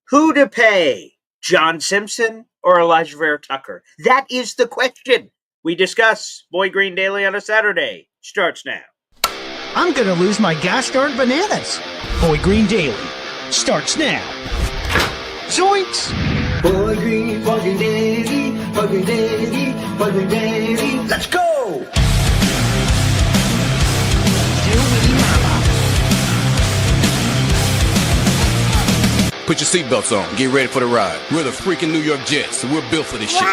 Who to pay, John Simpson or Alijah Vera-Tucker? That is the question we discuss. Boy Green Daily on a Saturday starts now. I'm going to lose my gosh darn bananas. Boy Green Daily starts now. Zoinks! Boy Green Daily, Boy Green Daily, Boy Green Daily. Let's go! Put your seatbelts on. Get ready for the ride. We're the freaking New York Jets, so we're built for this shit.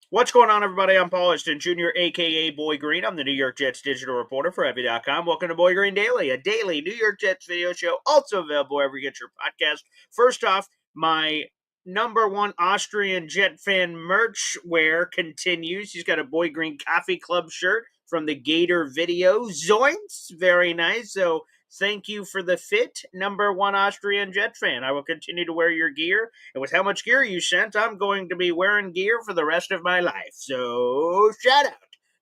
What's going on, everybody? I'm Paul Ashton Jr., a.k.a. Boy Green. I'm the New York Jets digital reporter for Heavy.com. Welcome to Boy Green Daily, a daily New York Jets video show, also available wherever you get your podcast. First off, my number one Austrian Jet fan merch wear continues. He's got a Boy Green Coffee Club shirt from the Gator video. Zoinks! Very nice. So thank you for the fit, number one Austrian Jet fan. I will continue to wear your gear. And with how much gear you sent, I'm going to be wearing gear for the rest of my life. So shout out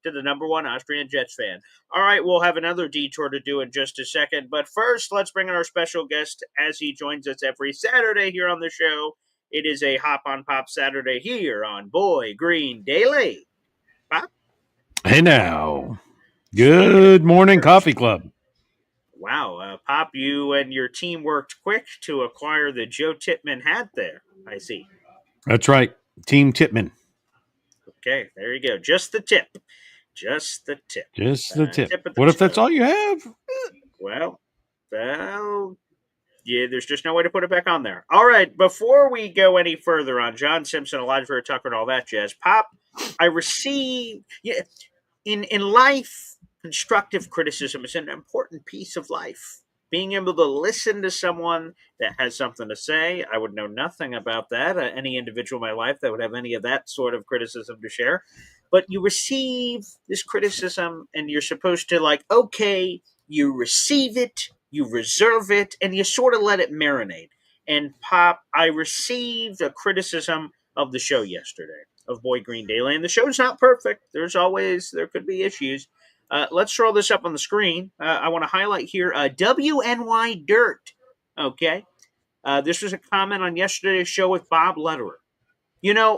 to the number one Austrian Jets fan. All right, we'll have another detour to do in just a second. But first, let's bring in our special guest as he joins us every Saturday here on the show. It is a Hop on Pop Saturday here on Boy Green Daily. Pop? Hey now. Good morning, Coffee Club. Wow, Pop, you and your team worked quick to acquire the Joe Tippmann hat there, I see. That's right. Team Tippmann. Okay, there you go. Just the tip. Just the tip. Just the tip. Tip of the What if toe. that's all you have? Well, yeah, there's just no way to put it back on there. All right, before we go any further on John Simpson, Alijah Vera-Tucker, and all that jazz, Pop, I receive, in life, constructive criticism is an important piece of life. Being able to listen to someone that has something to say, I would know nothing about that. Any individual in my life that would have any of that sort of criticism to share. But you receive this criticism, and you're supposed to, okay, you receive it, you reserve it, and you sort of let it marinate. And Pop, I received a criticism of the show yesterday, of Boy Green Daily. And the show's not perfect. There could be issues. Let's throw this up on the screen. I want to highlight here WNY Dirt. Okay. This was a comment on yesterday's show with Bob Lederer.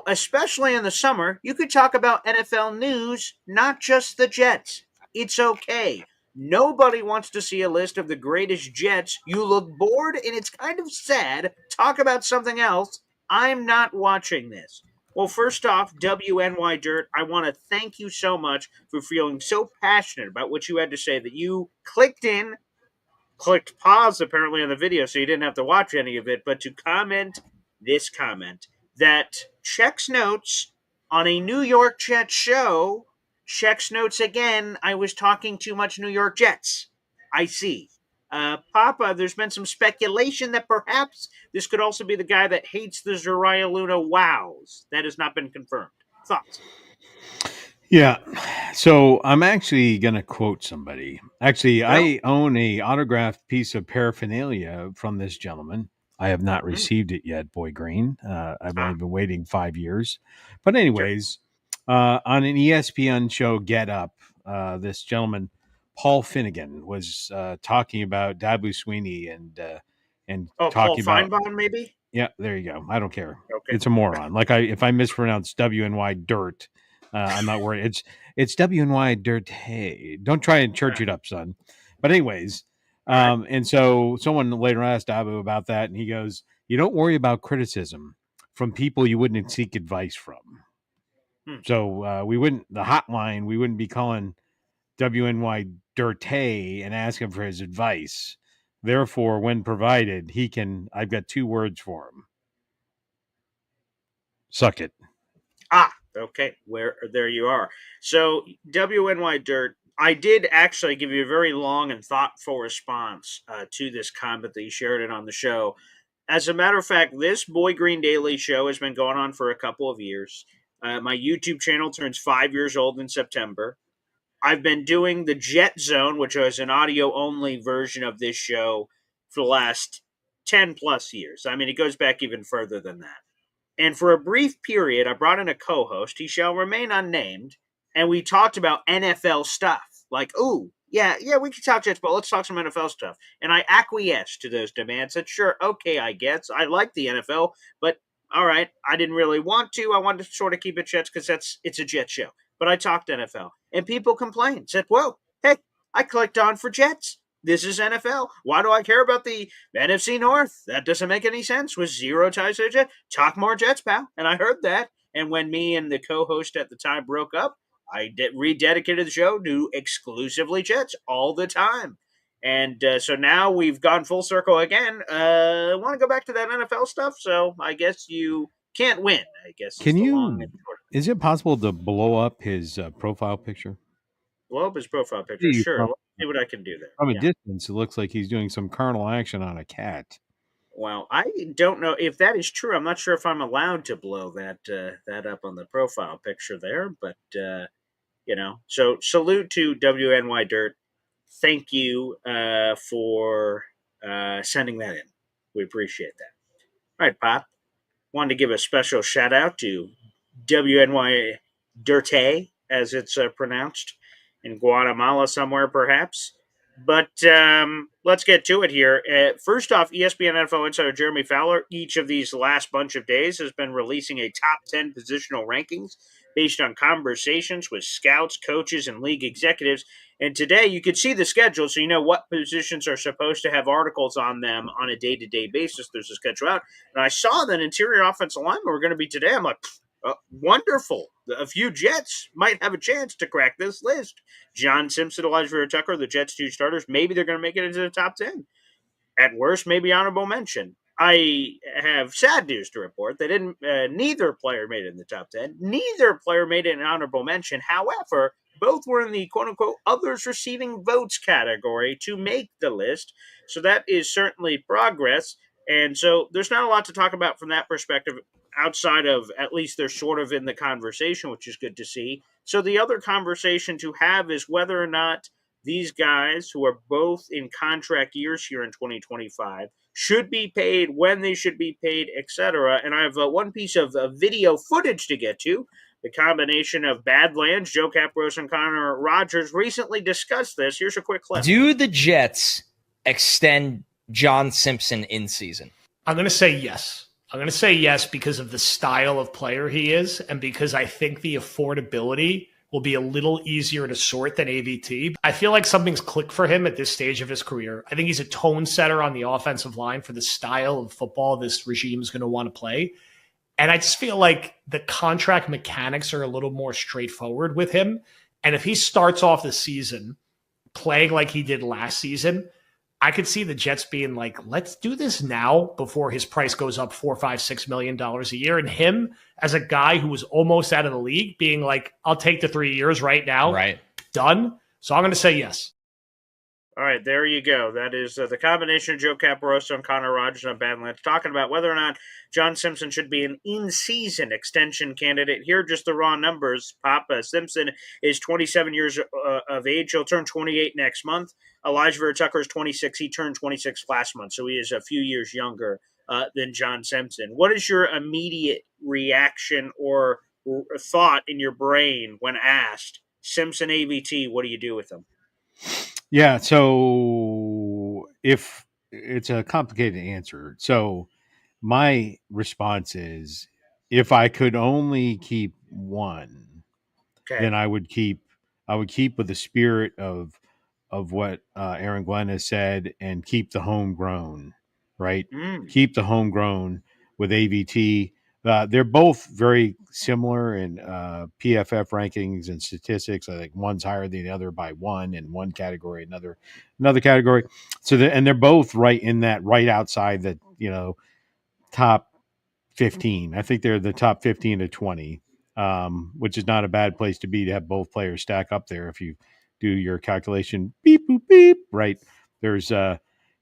Especially in the summer, you could talk about NFL news, not just the Jets. It's okay. Nobody wants to see a list of the greatest Jets. You look bored, and it's kind of sad. Talk about something else. I'm not watching this. Well, first off, WNY Dirt, I want to thank you so much for feeling so passionate about what you had to say that you clicked pause apparently on the video so you didn't have to watch any of it, but to comment this comment that checks notes on a New York Jets show, checks notes again, I was talking too much New York Jets. I see. Papa, there's been some speculation that perhaps this could also be the guy that hates the Zariah Luna wows. That has not been confirmed. Thoughts? Yeah. So I'm actually going to quote somebody. Actually, I own a autographed piece of paraphernalia from this gentleman. I have not received it yet, Boy Green. I've only been waiting 5 years. But anyways, on an ESPN show, Get Up, this gentleman, Paul Finnegan, was talking about Dabu Sweeney and talking Paul about Feinbaum, maybe? Yeah, there you go. I don't care. Okay. It's a moron. If I mispronounce WNY Dirt, I'm not worried. It's WNY Dirt. Hey, don't try and church it up, son. But anyways, and so someone later asked Dabu about that, and he goes, "You don't worry about criticism from people you wouldn't seek advice from." So we wouldn't be calling WNY Dirtay and asking for his advice. Therefore, when provided, I've got 2 words for him. Suck it. Okay. There you are. So WNY Dirt, I did actually give you a very long and thoughtful response to this comment that you shared it on the show. As a matter of fact, this Boy Green Daily show has been going on for a couple of years. My YouTube channel turns 5 years old in September. I've been doing the Jet Zone, which is an audio-only version of this show, for the last 10 plus years. I mean, it goes back even further than that. And for a brief period, I brought in a co-host. He shall remain unnamed, and we talked about NFL stuff. Like, ooh, yeah, we can talk Jets, but let's talk some NFL stuff. And I acquiesced to those demands. Said, sure, okay, I guess I like the NFL, but all right, I didn't really want to. I wanted to sort of keep it Jets because it's a Jet show. But I talked NFL, and people complained. Said, whoa, hey, I clicked on for Jets. This is NFL. Why do I care about the NFC North? That doesn't make any sense. With zero ties to the Jets. Talk more Jets, pal. And I heard that. And when me and the co-host at the time broke up, I rededicated the show to exclusively Jets all the time. And so now we've gone full circle again. Want to go back to that NFL stuff? So I guess you can't win. I guess Can is the long you? and short. Is it possible to blow up his profile picture? Blow up his profile picture. See, Sure. Let's see what I can do there. from a Yeah. distance, it looks like he's doing some carnal action on a cat. Well, I don't know if that is true. I'm not sure if I'm allowed to blow that up on the profile picture there, but So salute to WNY Dirt. Thank you for sending that in. We appreciate that. All right, Pop. Wanted to give a special shout out to WNY Dirte, as it's pronounced, in Guatemala somewhere, perhaps. But let's get to it here. First off, ESPN NFL insider Jeremy Fowler, each of these last bunch of days, has been releasing a top 10 positional rankings based on conversations with scouts, coaches, and league executives. And today you could see the schedule, so you know what positions are supposed to have articles on them on a day-to-day basis. There's a schedule out. And I saw that interior offensive linemen were going to be today. I'm like, wonderful. A few Jets might have a chance to crack this list. John Simpson, Alijah Vera-Tucker, the Jets' two starters. Maybe they're going to make it into the top 10. At worst, maybe honorable mention. I have sad news to report. They didn't. Neither player made it in the top 10. Neither player made it an honorable mention. However, both were in the quote-unquote others receiving votes category to make the list. So that is certainly progress. And so there's not a lot to talk about from that perspective outside of at least they're sort of in the conversation, which is good to see. So the other conversation to have is whether or not these guys, who are both in contract years here in 2025, should be paid, when they should be paid, etc. And I have one piece of video footage to get to. The combination of Badlands, Joe Capros, and Connor Rogers recently discussed this. Here's a quick clip. Do the Jets extend John Simpson in season? I'm going to say yes. I'm going to say yes because of the style of player he is and because I think the affordability will be a little easier to sort than AVT. I feel like something's clicked for him at this stage of his career. I think he's a tone setter on the offensive line for the style of football this regime is going to want to play. And I just feel like the contract mechanics are a little more straightforward with him. And if he starts off the season playing like he did last season, I could see the Jets being like, let's do this now before his price goes up $4, $5, $6 million a year. And him as a guy who was almost out of the league being like, I'll take the 3 years right now. Right. Done. So I'm going to say yes. All right, there you go. That is the combination of Joe Caporoso and Connor Rogers on Badlands talking about whether or not John Simpson should be an in-season extension candidate. Here are just the raw numbers. Papa Simpson is 27 years of age. He'll turn 28 next month. Alijah Vera-Tucker is 26. He turned 26 last month, so he is a few years younger than John Simpson. What is your immediate reaction or thought in your brain when asked, Simpson AVT, what do you do with him? Yeah, so if it's a complicated answer. So my response is if I could only keep one, then I would keep with the spirit of what Aaron Glenn has said and keep the homegrown, right? Keep the homegrown with AVT. They're both very similar in PFF rankings and statistics. I think one's higher than the other by one in one category, another category. So and they're both right in that, right outside the top 15. I think they're the top 15 to 20, which is not a bad place to be to have both players stack up there. If you do your calculation, beep boop beep, right? There's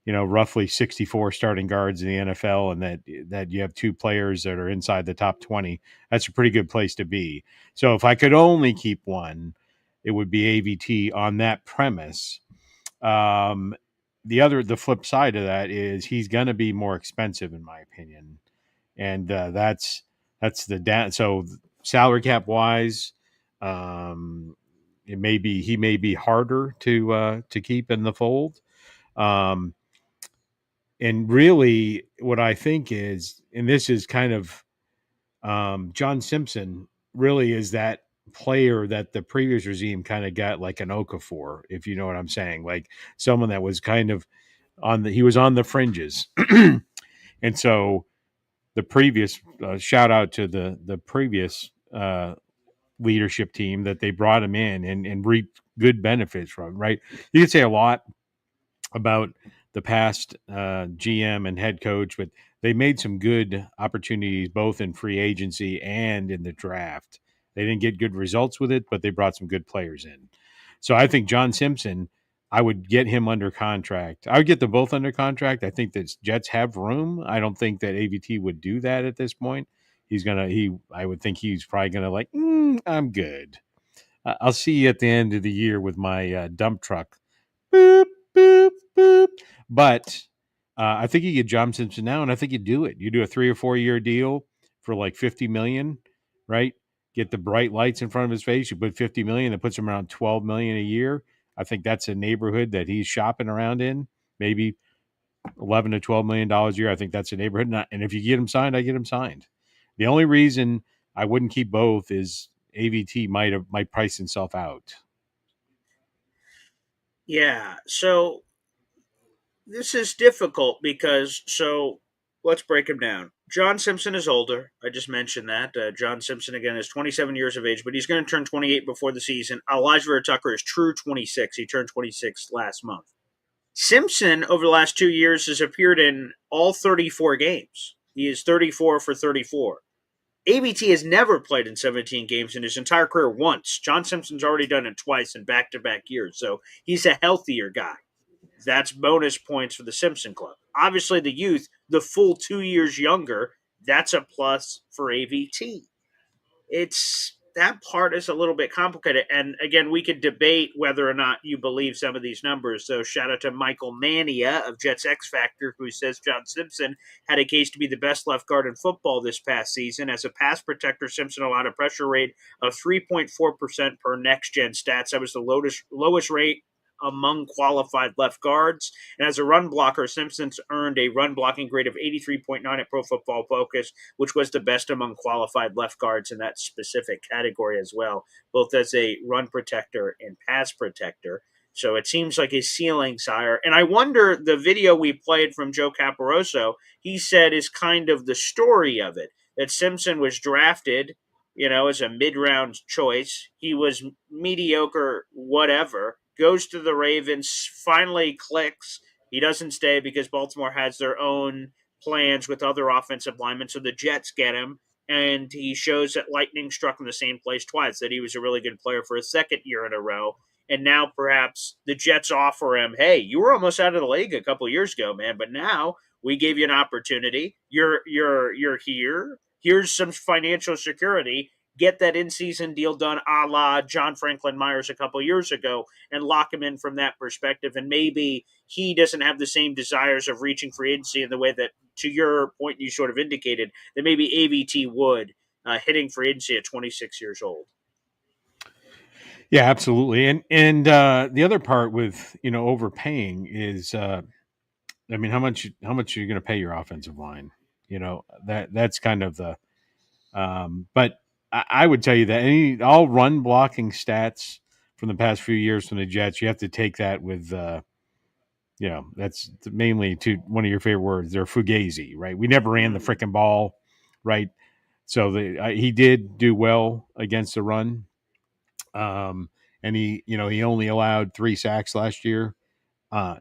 roughly 64 starting guards in the NFL, and that you have two players that are inside the top 20. That's a pretty good place to be. So if I could only keep one, it would be AVT on that premise. The flip side of that is he's going to be more expensive, in my opinion, and that's That's the down. So salary cap wise, he may be harder to keep in the fold. Um, and really, what I think is, and this is kind of John Simpson really is that player that the previous regime kind of got like an Okafor, if you know what I'm saying, like someone that was kind of he was on the fringes. And so the previous shout out to the previous leadership team that they brought him in and reaped good benefits from, right? You could say a lot about the past GM and head coach, but they made some good opportunities both in free agency and in the draft. They didn't get good results with it, but they brought some good players in. So I think John Simpson, I would get him under contract. I would get them both under contract. I think that Jets have room. I don't think that AVT would do that at this point. I would think he's probably gonna like, I'm good. I'll see you at the end of the year with my dump truck. Boop, boop, boop. But I think you get John Simpson now, and I think you do it. You do a 3 or 4 year deal for like 50 million, right? Get the bright lights in front of his face. You put 50 million, that puts him around 12 million a year. I think that's a neighborhood that he's shopping around in. Maybe 11 to 12 million dollars a year. I think that's a neighborhood. And if you get him signed, I get him signed. The only reason I wouldn't keep both is AVT might price himself out. Yeah. So this is difficult because let's break him down. John Simpson is older. I just mentioned that. John Simpson, again, is 27 years of age, but he's going to turn 28 before the season. Alijah Vera-Tucker is true 26. He turned 26 last month. Simpson, over the last 2 years, has appeared in all 34 games. He is 34 for 34. ABT has never played in 17 games in his entire career once. John Simpson's already done it twice in back-to-back years, so he's a healthier guy. That's bonus points for the Simpson Club. Obviously, the youth, the full 2 years younger, that's a plus for AVT. It's that part is a little bit complicated. And again, we could debate whether or not you believe some of these numbers. So shout out to Michael Mania of Jets X Factor, who says John Simpson had a case to be the best left guard in football this past season. As a pass protector, Simpson allowed a pressure rate of 3.4% per next gen stats. That was the lowest rate among qualified left guards. And as a run blocker, Simpson's earned a run blocking grade of 83.9 at Pro Football Focus, which was the best among qualified left guards in that specific category as well, both as a run protector and pass protector. So it seems like his ceiling's higher. And I wonder, the video we played from Joe Caporoso, he said is kind of the story of it, that Simpson was drafted, as a mid-round choice. He was mediocre, whatever, goes to the Ravens, finally clicks. He doesn't stay because Baltimore has their own plans with other offensive linemen, so the Jets get him, and he shows that lightning struck in the same place twice, that he was a really good player for a second year in a row. And now perhaps the Jets offer him, hey, you were almost out of the league a couple years ago, man, but now we gave you an opportunity. You're here. Here's some financial security. Get that in-season deal done a la John Franklin Myers a couple years ago and lock him in from that perspective. And maybe he doesn't have the same desires of reaching free agency in the way that, to your point, you sort of indicated, that maybe AVT would, hitting free agency at 26 years old. Yeah, absolutely. And the other part with overpaying is, how much are you going to pay your offensive line? That's kind of the. But I would tell you that all run blocking stats from the past few years from the Jets, you have to take that with, that's mainly to one of your favorite words. They're fugazi, right? We never ran the freaking ball, right? So he did do well against the run. And he only allowed 3 sacks last year.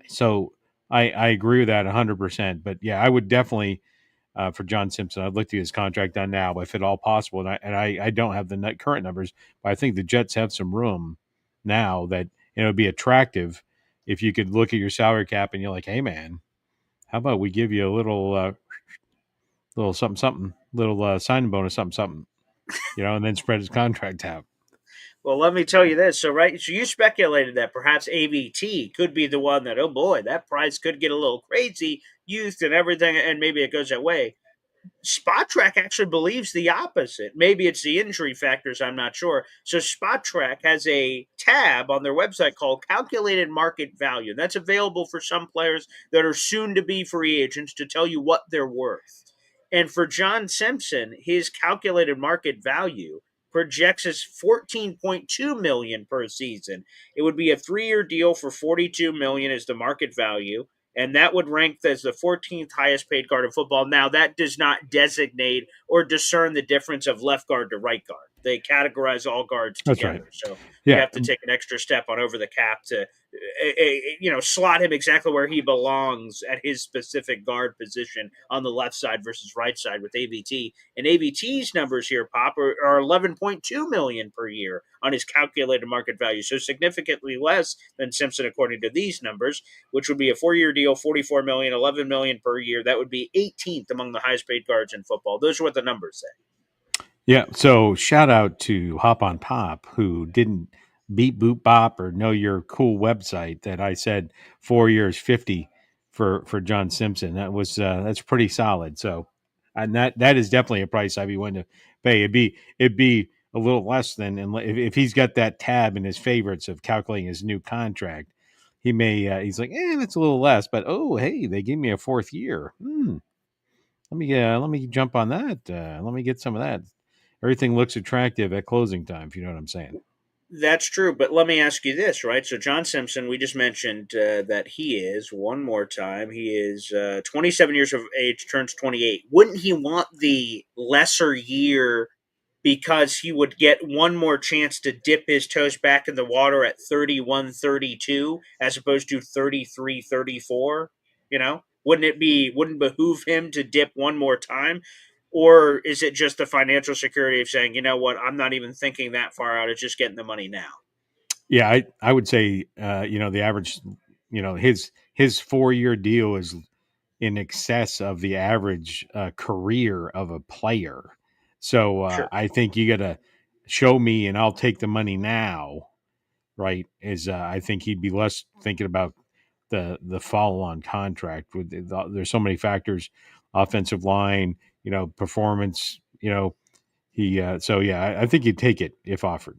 So I agree with that 100%. But yeah, I would definitely, for John Simpson, I'd look to his contract done now, if at all possible. And I don't have the current numbers, but I think the Jets have some room now that it would be attractive if you could look at your salary cap and you're like, hey man, how about we give you a little something, little signing bonus, something, and then spread his contract out. Well, let me tell you this. So you speculated that perhaps AVT could be the one that, oh boy, that price could get a little crazy, youth and everything, and maybe it goes that way. Spot Track actually believes the opposite. Maybe it's the injury factors, I'm not sure. So Spot Track has a tab on their website called Calculated Market Value. That's available for some players that are soon to be free agents to tell you what they're worth. And for John Simpson, his calculated market value projects as 14.2 million per season. It would be a 3-year deal for 42 million as the market value, and that would rank as the 14th highest paid guard in football. Now, that does not designate or discern the difference of left guard to right guard. They categorize all guards That's right. together. So we Yeah. have to take an extra step on over the cap to, slot him exactly where he belongs at his specific guard position on the left side versus right side with AVT. And AVT's numbers here, Pop, are 11.2 million per year on his calculated market value. So significantly less than Simpson, according to these numbers, which would be a 4-year deal, 44 million, 11 million per year. That would be 18th among the highest paid guards in football. Those are what the numbers say. Yeah. So shout out to Hop on Pop, who didn't beat boop bop or know your cool website that I said 4 years 50 for John Simpson. That's pretty solid. So, and that is definitely a price I'd be willing to pay. It'd be a little less than, and if he's got that tab in his favorites of calculating his new contract, he may he's like, that's a little less, but oh hey, they gave me a 4th year. Let me jump on that. Let me get some of that. Everything looks attractive at closing time, if you know what I'm saying. That's true, but let me ask you this, right? So John Simpson, we just mentioned that he is one more time. He is 27 years of age, turns 28. Wouldn't he want the lesser year because he would get one more chance to dip his toes back in the water at 31, 32, as opposed to 33, 34? Wouldn't behoove him to dip one more time? Or is it just the financial security of saying, you know what, I'm not even thinking that far out. It's just getting the money now. Yeah, I would say the average, his 4-year deal is in excess of the average career of a player. So Sure. I think you got to show me, and I'll take the money now. Right? Is I think he'd be less thinking about the follow on contract. There's so many factors, offensive line, performance. So yeah, I think he'd take it if offered.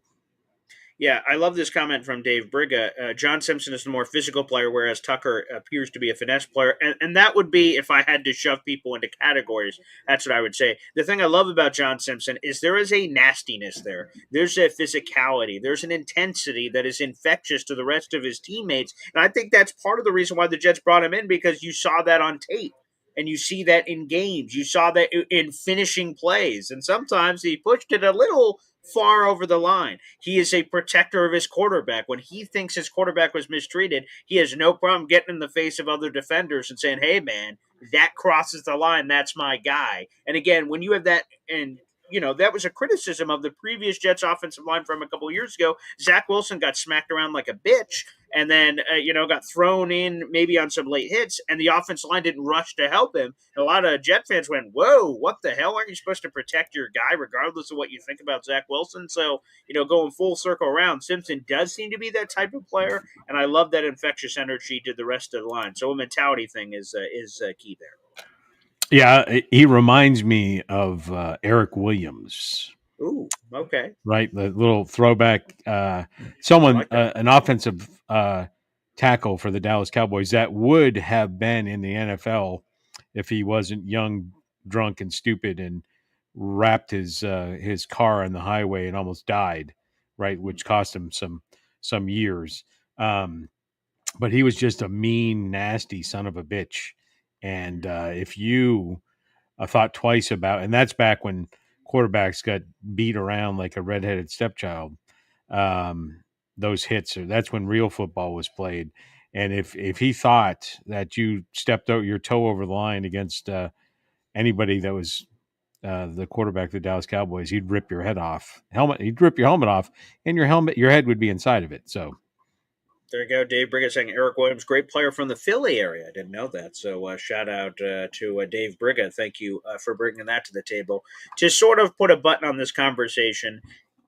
Yeah, I love this comment from Dave Briga. John Simpson is the more physical player, whereas Tucker appears to be a finesse player. And that would be, if I had to shove people into categories, that's what I would say. The thing I love about John Simpson is there is a nastiness there. There's a physicality. There's an intensity that is infectious to the rest of his teammates. And I think that's part of the reason why the Jets brought him in, because you saw that on tape. And you see that in games. You saw that in finishing plays. And sometimes he pushed it a little far over the line. He is a protector of his quarterback. When he thinks his quarterback was mistreated, he has no problem getting in the face of other defenders and saying, hey, man, that crosses the line. That's my guy. And again, when you have that, and that was a criticism of the previous Jets offensive line from a couple of years ago. Zach Wilson got smacked around like a bitch and then, got thrown in maybe on some late hits, and the offensive line didn't rush to help him. And a lot of Jet fans went, whoa, what the hell? Aren't you supposed to protect your guy regardless of what you think about Zach Wilson? So, going full circle around, Simpson does seem to be that type of player, and I love that infectious energy to the rest of the line. So a mentality thing is key there. Yeah, he reminds me of Eric Williams. Ooh, okay. Right, the little throwback. Someone, like an offensive tackle for the Dallas Cowboys that would have been in the NFL if he wasn't young, drunk, and stupid, and wrapped his car on the highway and almost died. Right, which cost him some years. But he was just a mean, nasty son of a bitch. And if you thought twice about, and that's back when quarterbacks got beat around like a redheaded stepchild. Those hits, that's when real football was played. And if he thought that you stepped out your toe over the line against anybody that was the quarterback of the Dallas Cowboys, he'd rip your head off. He'd rip your helmet off, and your head would be inside of it. So there you go. Dave Briga saying Eric Williams, great player from the Philly area. I didn't know that. So shout out to Dave Briga. Thank you for bringing that to the table. To sort of put a button on this conversation,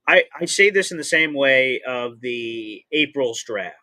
I say this in the same way of the April's draft.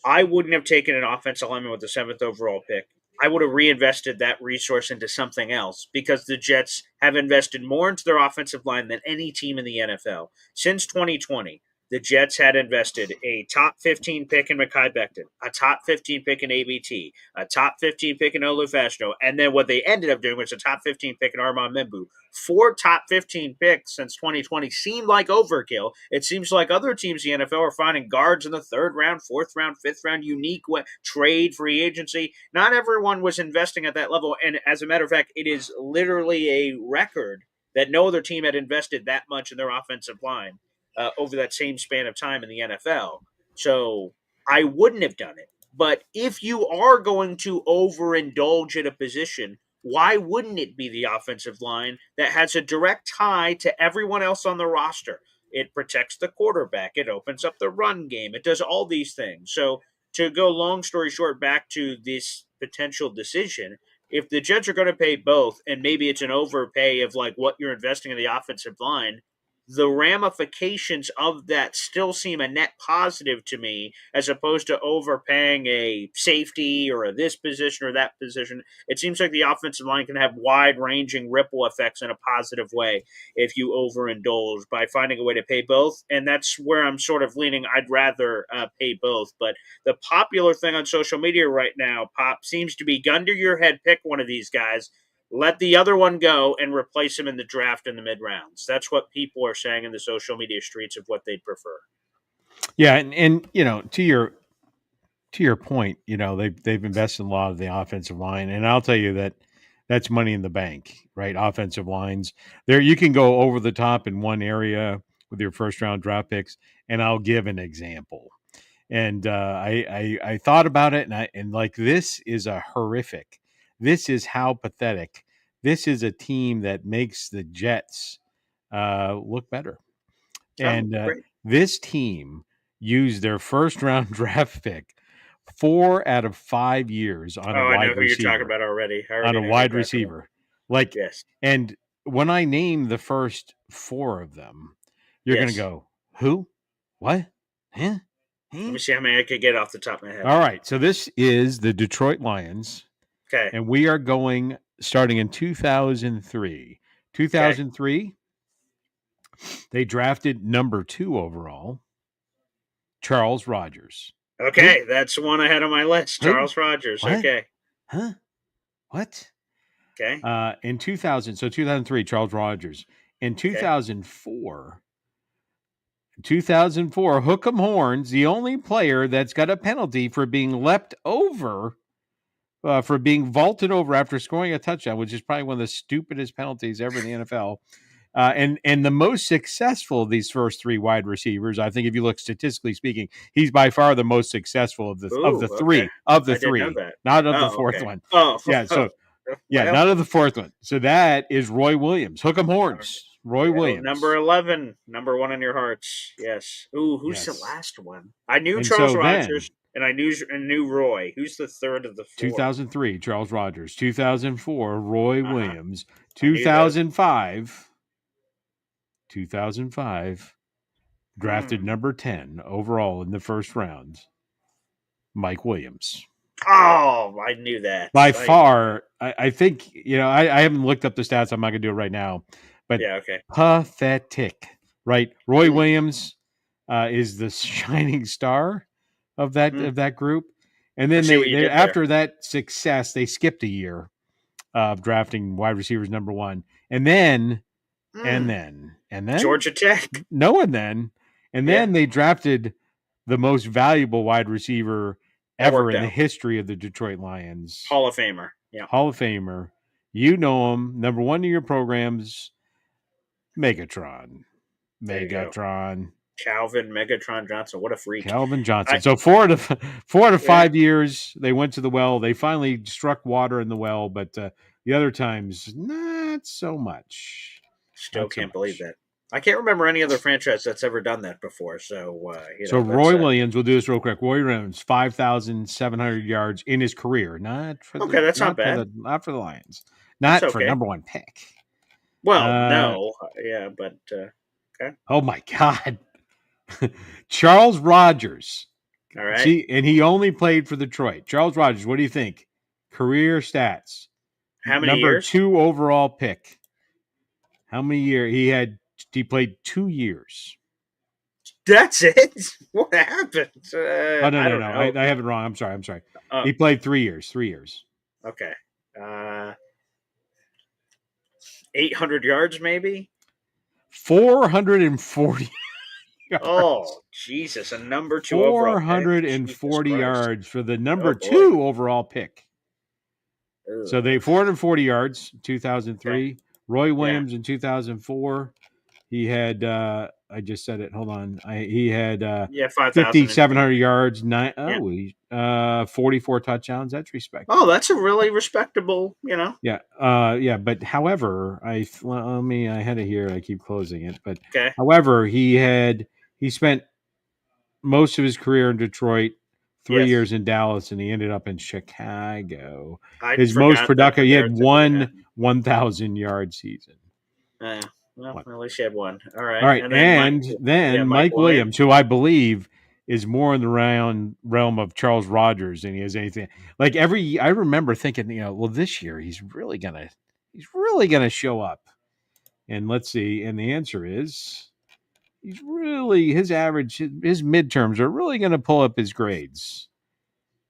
I wouldn't have taken an offensive lineman with the 7th overall pick I would have reinvested that resource into something else because the Jets have invested more into their offensive line than any team in the NFL. Since 2020, the Jets had invested a top 15 pick in Mekhi Becton, a top 15 pick in ABT, a top 15 pick in Olu Fashio, and then what they ended up doing was a top 15 pick in Armand Mimbu. 4 top 15 picks since 2020 seemed like overkill. It seems like other teams in the NFL are finding guards in the 3rd round, 4th round, 5th round, unique trade, free agency. Not everyone was investing at that level, and as a matter of fact, it is literally a record that no other team had invested that much in their offensive line over that same span of time in the NFL. So I wouldn't have done it. But if you are going to overindulge at a position, why wouldn't it be the offensive line that has a direct tie to everyone else on the roster? It protects the quarterback. It opens up the run game. It does all these things. So to go long story short, back to this potential decision, if the Jets are going to pay both, and maybe it's an overpay of like what you're investing in the offensive line, the ramifications of that still seem a net positive to me as opposed to overpaying a safety or a this position or that position. It seems like the offensive line can have wide-ranging ripple effects in a positive way if you overindulge by finding a way to pay both. And that's where I'm sort of leaning. I'd rather pay both. But the popular thing on social media right now, Pop, seems to be gun to your head, pick one of these guys, let the other one go and replace him in the draft in the mid rounds. That's what people are saying in the social media streets of what they'd prefer. Yeah, and to your point, they've invested in a lot of the offensive line, and I'll tell you that's money in the bank, right? Offensive lines. There, you can go over the top in one area with your first round draft picks, and I'll give an example. And I thought about it, and like, this is a horrific. This is how pathetic. This is a team that makes the Jets look better. And this team used their first round draft pick 4 out of 5 years on a wide receiver. I know who you're talking about already. On a wide receiver. Like, yes. And when I name the first 4 of them, you're going to go, who? What? Huh? Let me see how many I could get off the top of my head. All right. So this is the Detroit Lions. Okay. And we are going starting in 2003. 2003, they drafted number 2 overall, Charles Rogers. Okay, that's one I had on my list. Charles Rogers. What? Okay. Huh? What? Okay. In 2003, Charles Rogers. In 2004, 2004, Hook'em Horns, the only player that's got a penalty for being leapt over, for being vaulted over after scoring a touchdown, which is probably one of the stupidest penalties ever in the NFL. And the most successful of these first 3 wide receivers, I think, if you look statistically speaking, he's by far the most successful of the three, not of the fourth one. Oh, yeah. So not of the fourth one. So that is Roy Williams, Hook'em Horns. Roy Williams, number 11, number 1 in your hearts. Yes. Ooh, who's the last one? I knew Charles Rogers. And I knew Roy. Who's the third of the 4? 2003, Charles Rogers. 2004, Roy Williams. 2005, drafted number 10 overall in the first round, Mike Williams. Oh, I knew that. By far, I think, I haven't looked up the stats. I'm not going to do it right now. But pathetic, right? Roy Williams is the shining star of that group, and then they after that success, they skipped a year of drafting wide receivers number 1, and then Georgia Tech. Then they drafted the most valuable wide receiver ever in the history of the Detroit Lions, Hall of Famer. Yeah, Hall of Famer. You know him, number 1 in your programs, Megatron. Calvin Megatron Johnson. What a freak. Calvin Johnson. So 4 out of 5 years, they went to the well. They finally struck water in the well, but the other times, not so much. Still can't believe that. I can't remember any other franchise that's ever done that before. So, Roy Williams, we'll do this real quick. Roy Williams, 5,700 yards in his career. Not for that's not bad. Not for the Lions. Not for number 1 pick. Well, no. Yeah, but okay. Oh, my God. Charles Rogers. All right. See, and he only played for Detroit. Charles Rogers, what do you think? career stats. How many Number years? 2 overall pick. How many years? He played 2 years. That's it? What happened? Oh, no. I don't know. I have it wrong. I'm sorry. Oh. He played 3 years. 3 years. Okay. 800 yards, maybe? 440 yards. Oh, Jesus. A number 2 overall pick. 440 yards for the number boy. 2 overall pick. Ugh. So they 440 yards, 2003. Okay. Roy Williams in 2004. He had, I just said it. Hold on. He had 5,700 yards, 44 touchdowns. That's respectable. Oh, that's a really respectable, Yeah. But however, I had it here. I keep closing it. But Okay. however, he spent most of his career in Detroit, 3 years in Dallas, and he ended up in Chicago. His most productive, he had one 1,000-yard season. Well, at least he had one. All right. All right. And then Mike Williams, who I believe is more in the realm of Charles Rogers than he is anything. Like I remember thinking, well, this year he's really gonna show up. And let's see. And the answer is his midterms are really gonna pull up his grades.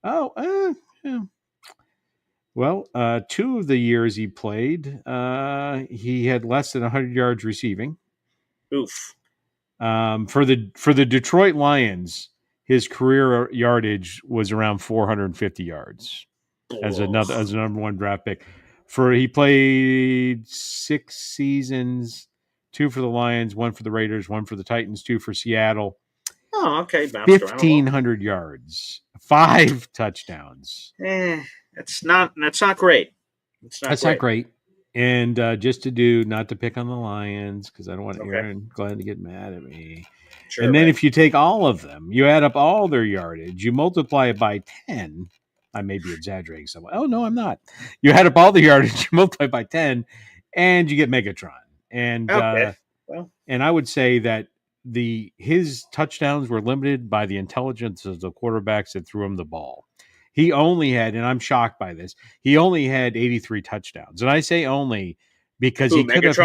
Oh, yeah. Well, 2 of the years he played, he had less than 100 yards receiving. Oof. For the Detroit Lions, his career yardage was around 450 yards as a number 1 draft pick. He played 6 seasons, 2 for the Lions, 1 for the Raiders, 1 for the Titans, 2 for Seattle. Oh, okay. 1,500 yards, 5 touchdowns. That's not great. That's not great. And not to pick on the Lions, because I don't want Aaron Glenn to get mad at me. Sure, and then if you take all of them, you add up all their yardage, you multiply it by 10. I may be exaggerating somewhat. Oh, no, I'm not. You add up all the yardage, you multiply by 10, and you get Megatron. And and I would say that his touchdowns were limited by the intelligence of the quarterbacks that threw him the ball. He only had, and I'm shocked by this, he only had 83 touchdowns. And I say only because he could have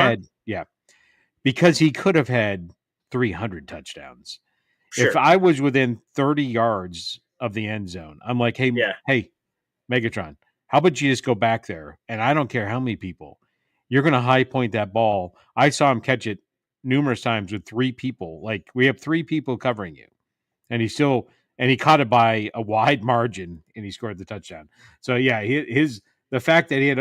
had 300 touchdowns. Sure. If I was within 30 yards of the end zone, I'm like, hey, Megatron, how about you just go back there? And I don't care how many people. You're going to high point that ball. I saw him catch it numerous times with 3 people. Like, we have 3 people covering you. And he caught it by a wide margin, and he scored the touchdown. So the fact that he had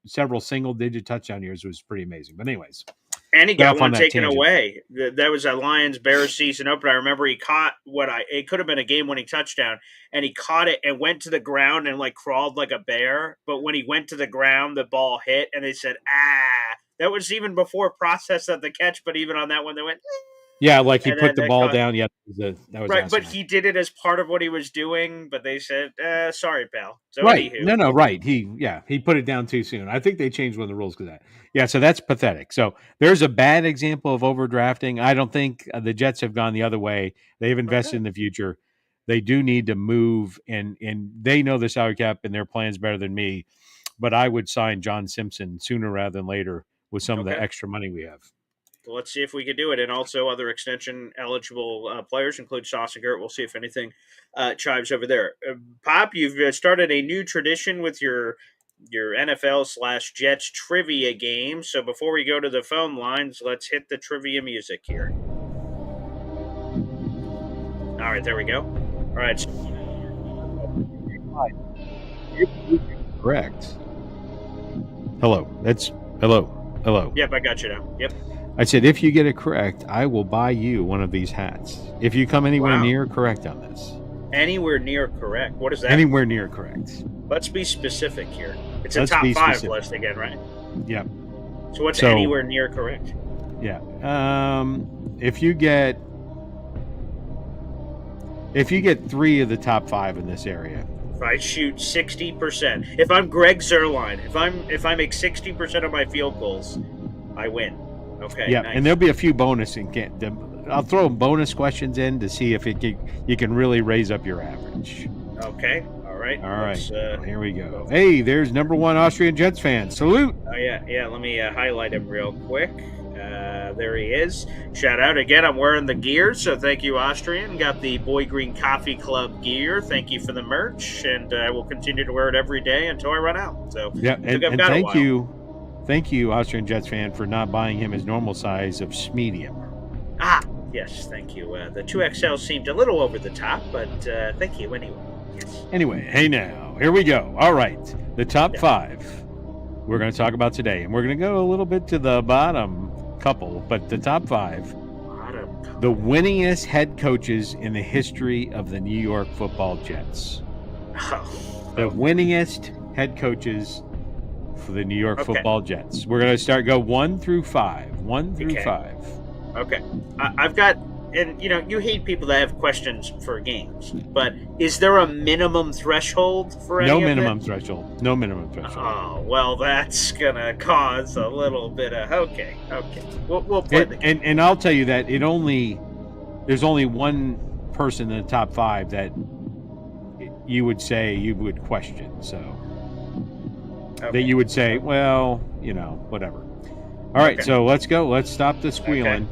several single-digit touchdown years was pretty amazing. But anyways, and he got one taken away. That was a Lions-Bears season opener. I remember he caught it could have been a game-winning touchdown, and he caught it and went to the ground and crawled like a bear. But when he went to the ground, the ball hit, and they said, that was even before process of the catch. But even on that one, they went. Yeah, like he put the ball down. Yeah, that was right. But he did it as part of what he was doing. But they said, "Sorry, pal." So right? Anywho. No, right. He put it down too soon. I think they changed one of the rules because of that. Yeah, so that's pathetic. So there's a bad example of overdrafting. I don't think the Jets have gone the other way. They've invested in the future. They do need to move, and they know the salary cap and their plans better than me. But I would sign John Simpson sooner rather than later with some of the extra money we have. Well, let's see if we could do it. And also other extension-eligible players include Sauce and Gert. We'll see if anything chives over there. Pop, you've started a new tradition with your NFL/Jets trivia game. So before we go to the phone lines, let's hit the trivia music here. All right, there we go. All right. Correct. Hello. Hello. Yep, I got you now. Yep. I said, if you get it correct, I will buy you one of these hats. If you come anywhere near correct on this. Anywhere near correct? What is that? Anywhere near correct. Let's be specific here. It's a top 5 list again, right? Yeah. So what's anywhere near correct? Yeah. If you get 3 of the top 5 in this area. If I shoot 60%, if I'm Greg Zuerlein, if I make 60% of my field goals, I win. Okay. Yeah, nice. And there'll be a few bonus I'll throw bonus questions in to see if you can really raise up your average. Okay. All right. All right. Let's, Here we go. Hey, there's number one Austrian Jets fan. Salute. Oh yeah. Let me highlight him real quick. There he is. Shout out again. I'm wearing the gear, so thank you, Austrian. Got the Boy Green Coffee Club gear. Thank you for the merch, and I will continue to wear it every day until I run out. So Yeah, and thank you, Austrian Jets fan, for not buying him his normal size of medium. Yes, thank you. The 2XL seemed a little over the top, but thank you anyway. Yes. Anyway, hey now, here we go. All right, the top 5 we're going to talk about today, and we're going to go a little bit to the bottom couple, but the top 5, the winningest head coaches in the history of the New York Football Jets. The winningest head coaches for the New York Football Jets. We're going to go 1 through 5. 1 through 5. Okay. I've got, and you hate people that have questions for games, but is there a minimum threshold for any No of minimum it? threshold. No minimum threshold. Oh, well, that's going to cause a little bit of, okay. We'll play the game. And I'll tell you that there's only one person in the top 5 that you would say you would question. So that you would say, well, whatever. All right, so let's go. Let's stop the squealing. Okay.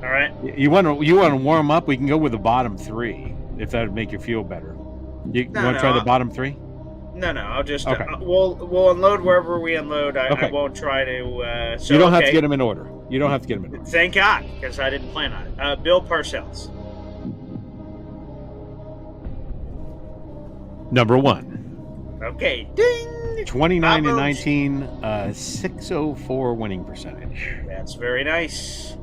All right. You want to warm up? We can go with the bottom 3 if that would make you feel better. You want to try the bottom 3? No. I'll just we'll unload wherever we unload. I won't try to. You don't have to get them in order. Thank God, because I didn't plan on it. Bill Parcells. Number 1. Okay. Ding. 29-19, 604 winning percentage. That's very nice.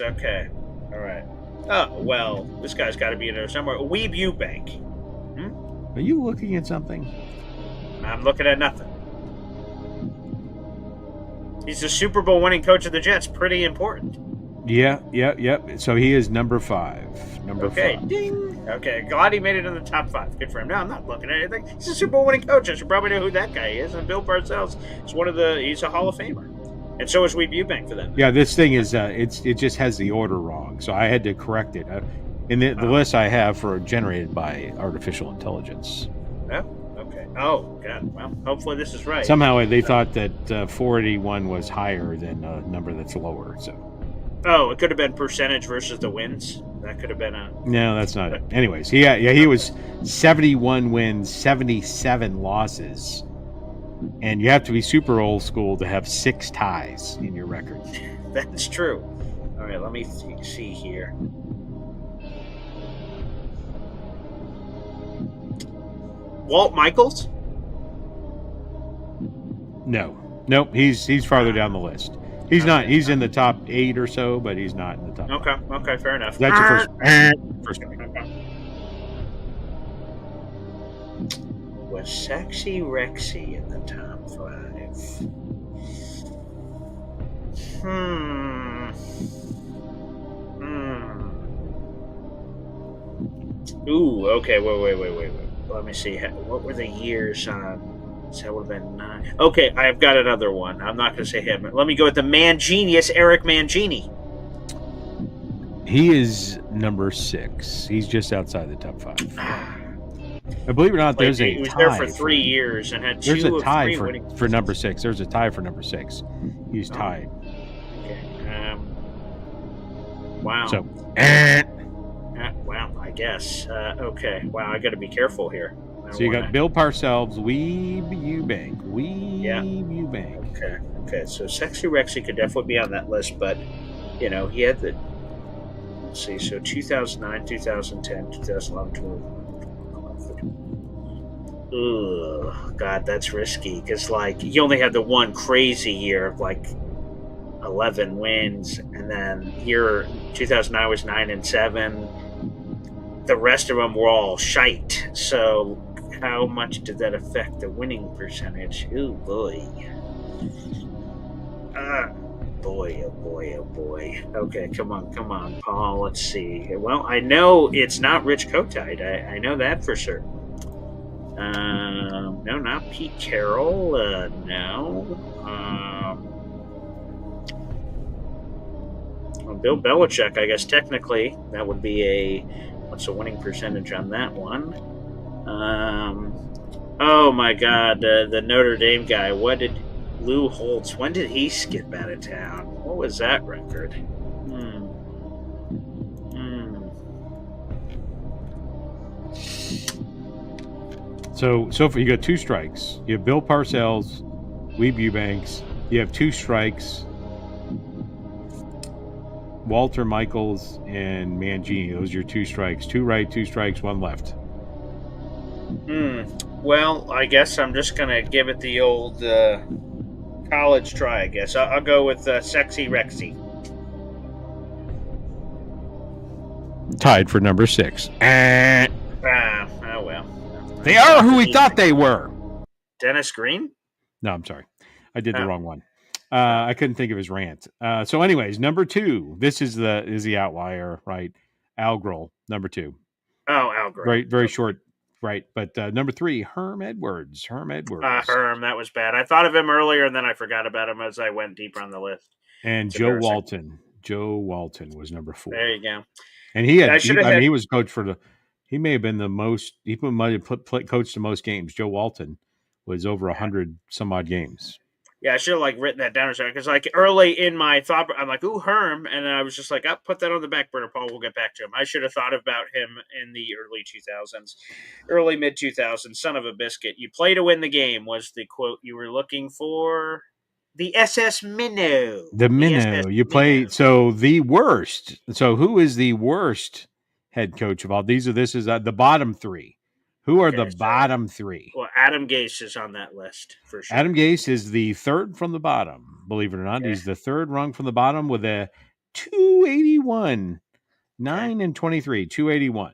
Okay. All right. Oh, well, this guy's got to be in there somewhere. Weeb Eubank. Are you looking at something? I'm looking at nothing. He's the Super Bowl winning coach of the Jets. Pretty important. Yeah. So he is number 5. Number 5. Ding. Okay, glad he made it in the top 5. Good for him. No, I'm not looking at anything. He's a Super Bowl winning coach. I should probably know who that guy is. And Bill Parcells is he's a Hall of Famer. And so is Weeb Eubank for them. Yeah, this thing is it just has the order wrong, so I had to correct it. In the list I have generated by artificial intelligence. Oh, okay. Oh, God. Well, hopefully this is right. Somehow they thought that 481 was higher than a number that's lower. So. Oh, it could have been percentage versus the wins. That could have been a. No, that's not it. Anyways, he was 71 wins, 77 losses. And you have to be super old school to have 6 ties in your record. That's true. All right, let me see here. Walt Michaels? Nope. He's farther down the list. He's not. He's in the top 8 or so, but he's not in the top. Okay, fair enough. That's your first one. Was Sexy Rexy in the top 5? Ooh, okay, wait. Let me see. What were the years on? So that would have been 9. Okay, I've got another one. I'm not going to say him. Let me go with the man genius, Eric Mangini. He is number 6. He's just outside the top 5. Believe it or not, there's a tie. He was there for 3 years and had 2 There's a of tie 3 winning for number 6. There's a tie for number 6. He's tied. Okay. Wow. So. Well, I guess. Okay. Wow, I got to be careful here. So you got Bill Parcells, Weeb Eubank. Eubank. Okay. So Sexy Rexy could definitely be on that list, but he had the. Let's see. So 2009, 2010, 2011, 2012. Ugh, God, that's risky because he only had the one crazy year of 11 wins, and then year 2009 was 9-7. The rest of them were all shite. So, how much did that affect the winning percentage? Ooh, boy. Oh boy. Okay, come on, Paul. Let's see. Well, I know it's not Rich Kotite. I know that for certain. No, not Pete Carroll. No. Well, Bill Belichick, I guess technically that would be what's the winning percentage on that one? Oh my God, the Notre Dame guy. What did Lou Holtz? When did he skip out of town? What was that record? Hmm. Hmm. So far, you got 2 strikes. You have Bill Parcells, Weeb Eubanks. You have 2 strikes. Walter Michaels and Mangini. Those are your 2 strikes. 2 right, 2 strikes, 1 left. Hmm. Well, I guess I'm just gonna give it the old college try. I guess I'll go with Sexy Rexy. Tied for number 6. Oh well. They are who we thought they were. Dennis Green? No, I'm sorry. I did the Oh. wrong one. I couldn't think of his rant. So, anyways, number 2. This is the outlier, right? Al Grohl, number 2. Oh, Al Grohl. Very, very short, right? But number 3, Herm Edwards. Herm, that was bad. I thought of him earlier, and then I forgot about him as I went deeper on the list. And It's Joe embarrassing. Walton. Joe Walton was number 4. There you go. And he had. I should have had- he was coach for the. He may have been the most. He might have coached the most games. Joe Walton was over 100 some odd games. Yeah, I should have written that down or something because early in my thought, I'm like, "Ooh, Herm," and then I was just like, "I'll put that on the back burner, Paul. We'll get back to him." I should have thought about him in the early 2000s, early mid 2000s. Son of a biscuit! You play to win the game was the quote you were looking for. The SS Minnow. The Minnow. You play. So the worst. So who is the worst head coach of all? This is the bottom 3. Who are the bottom 3? Well, Adam Gase is on that list for sure. Adam Gase is the 3rd from the bottom. Believe it or not, he's the 3rd rung from the bottom with a 281, 9 and 23, 281.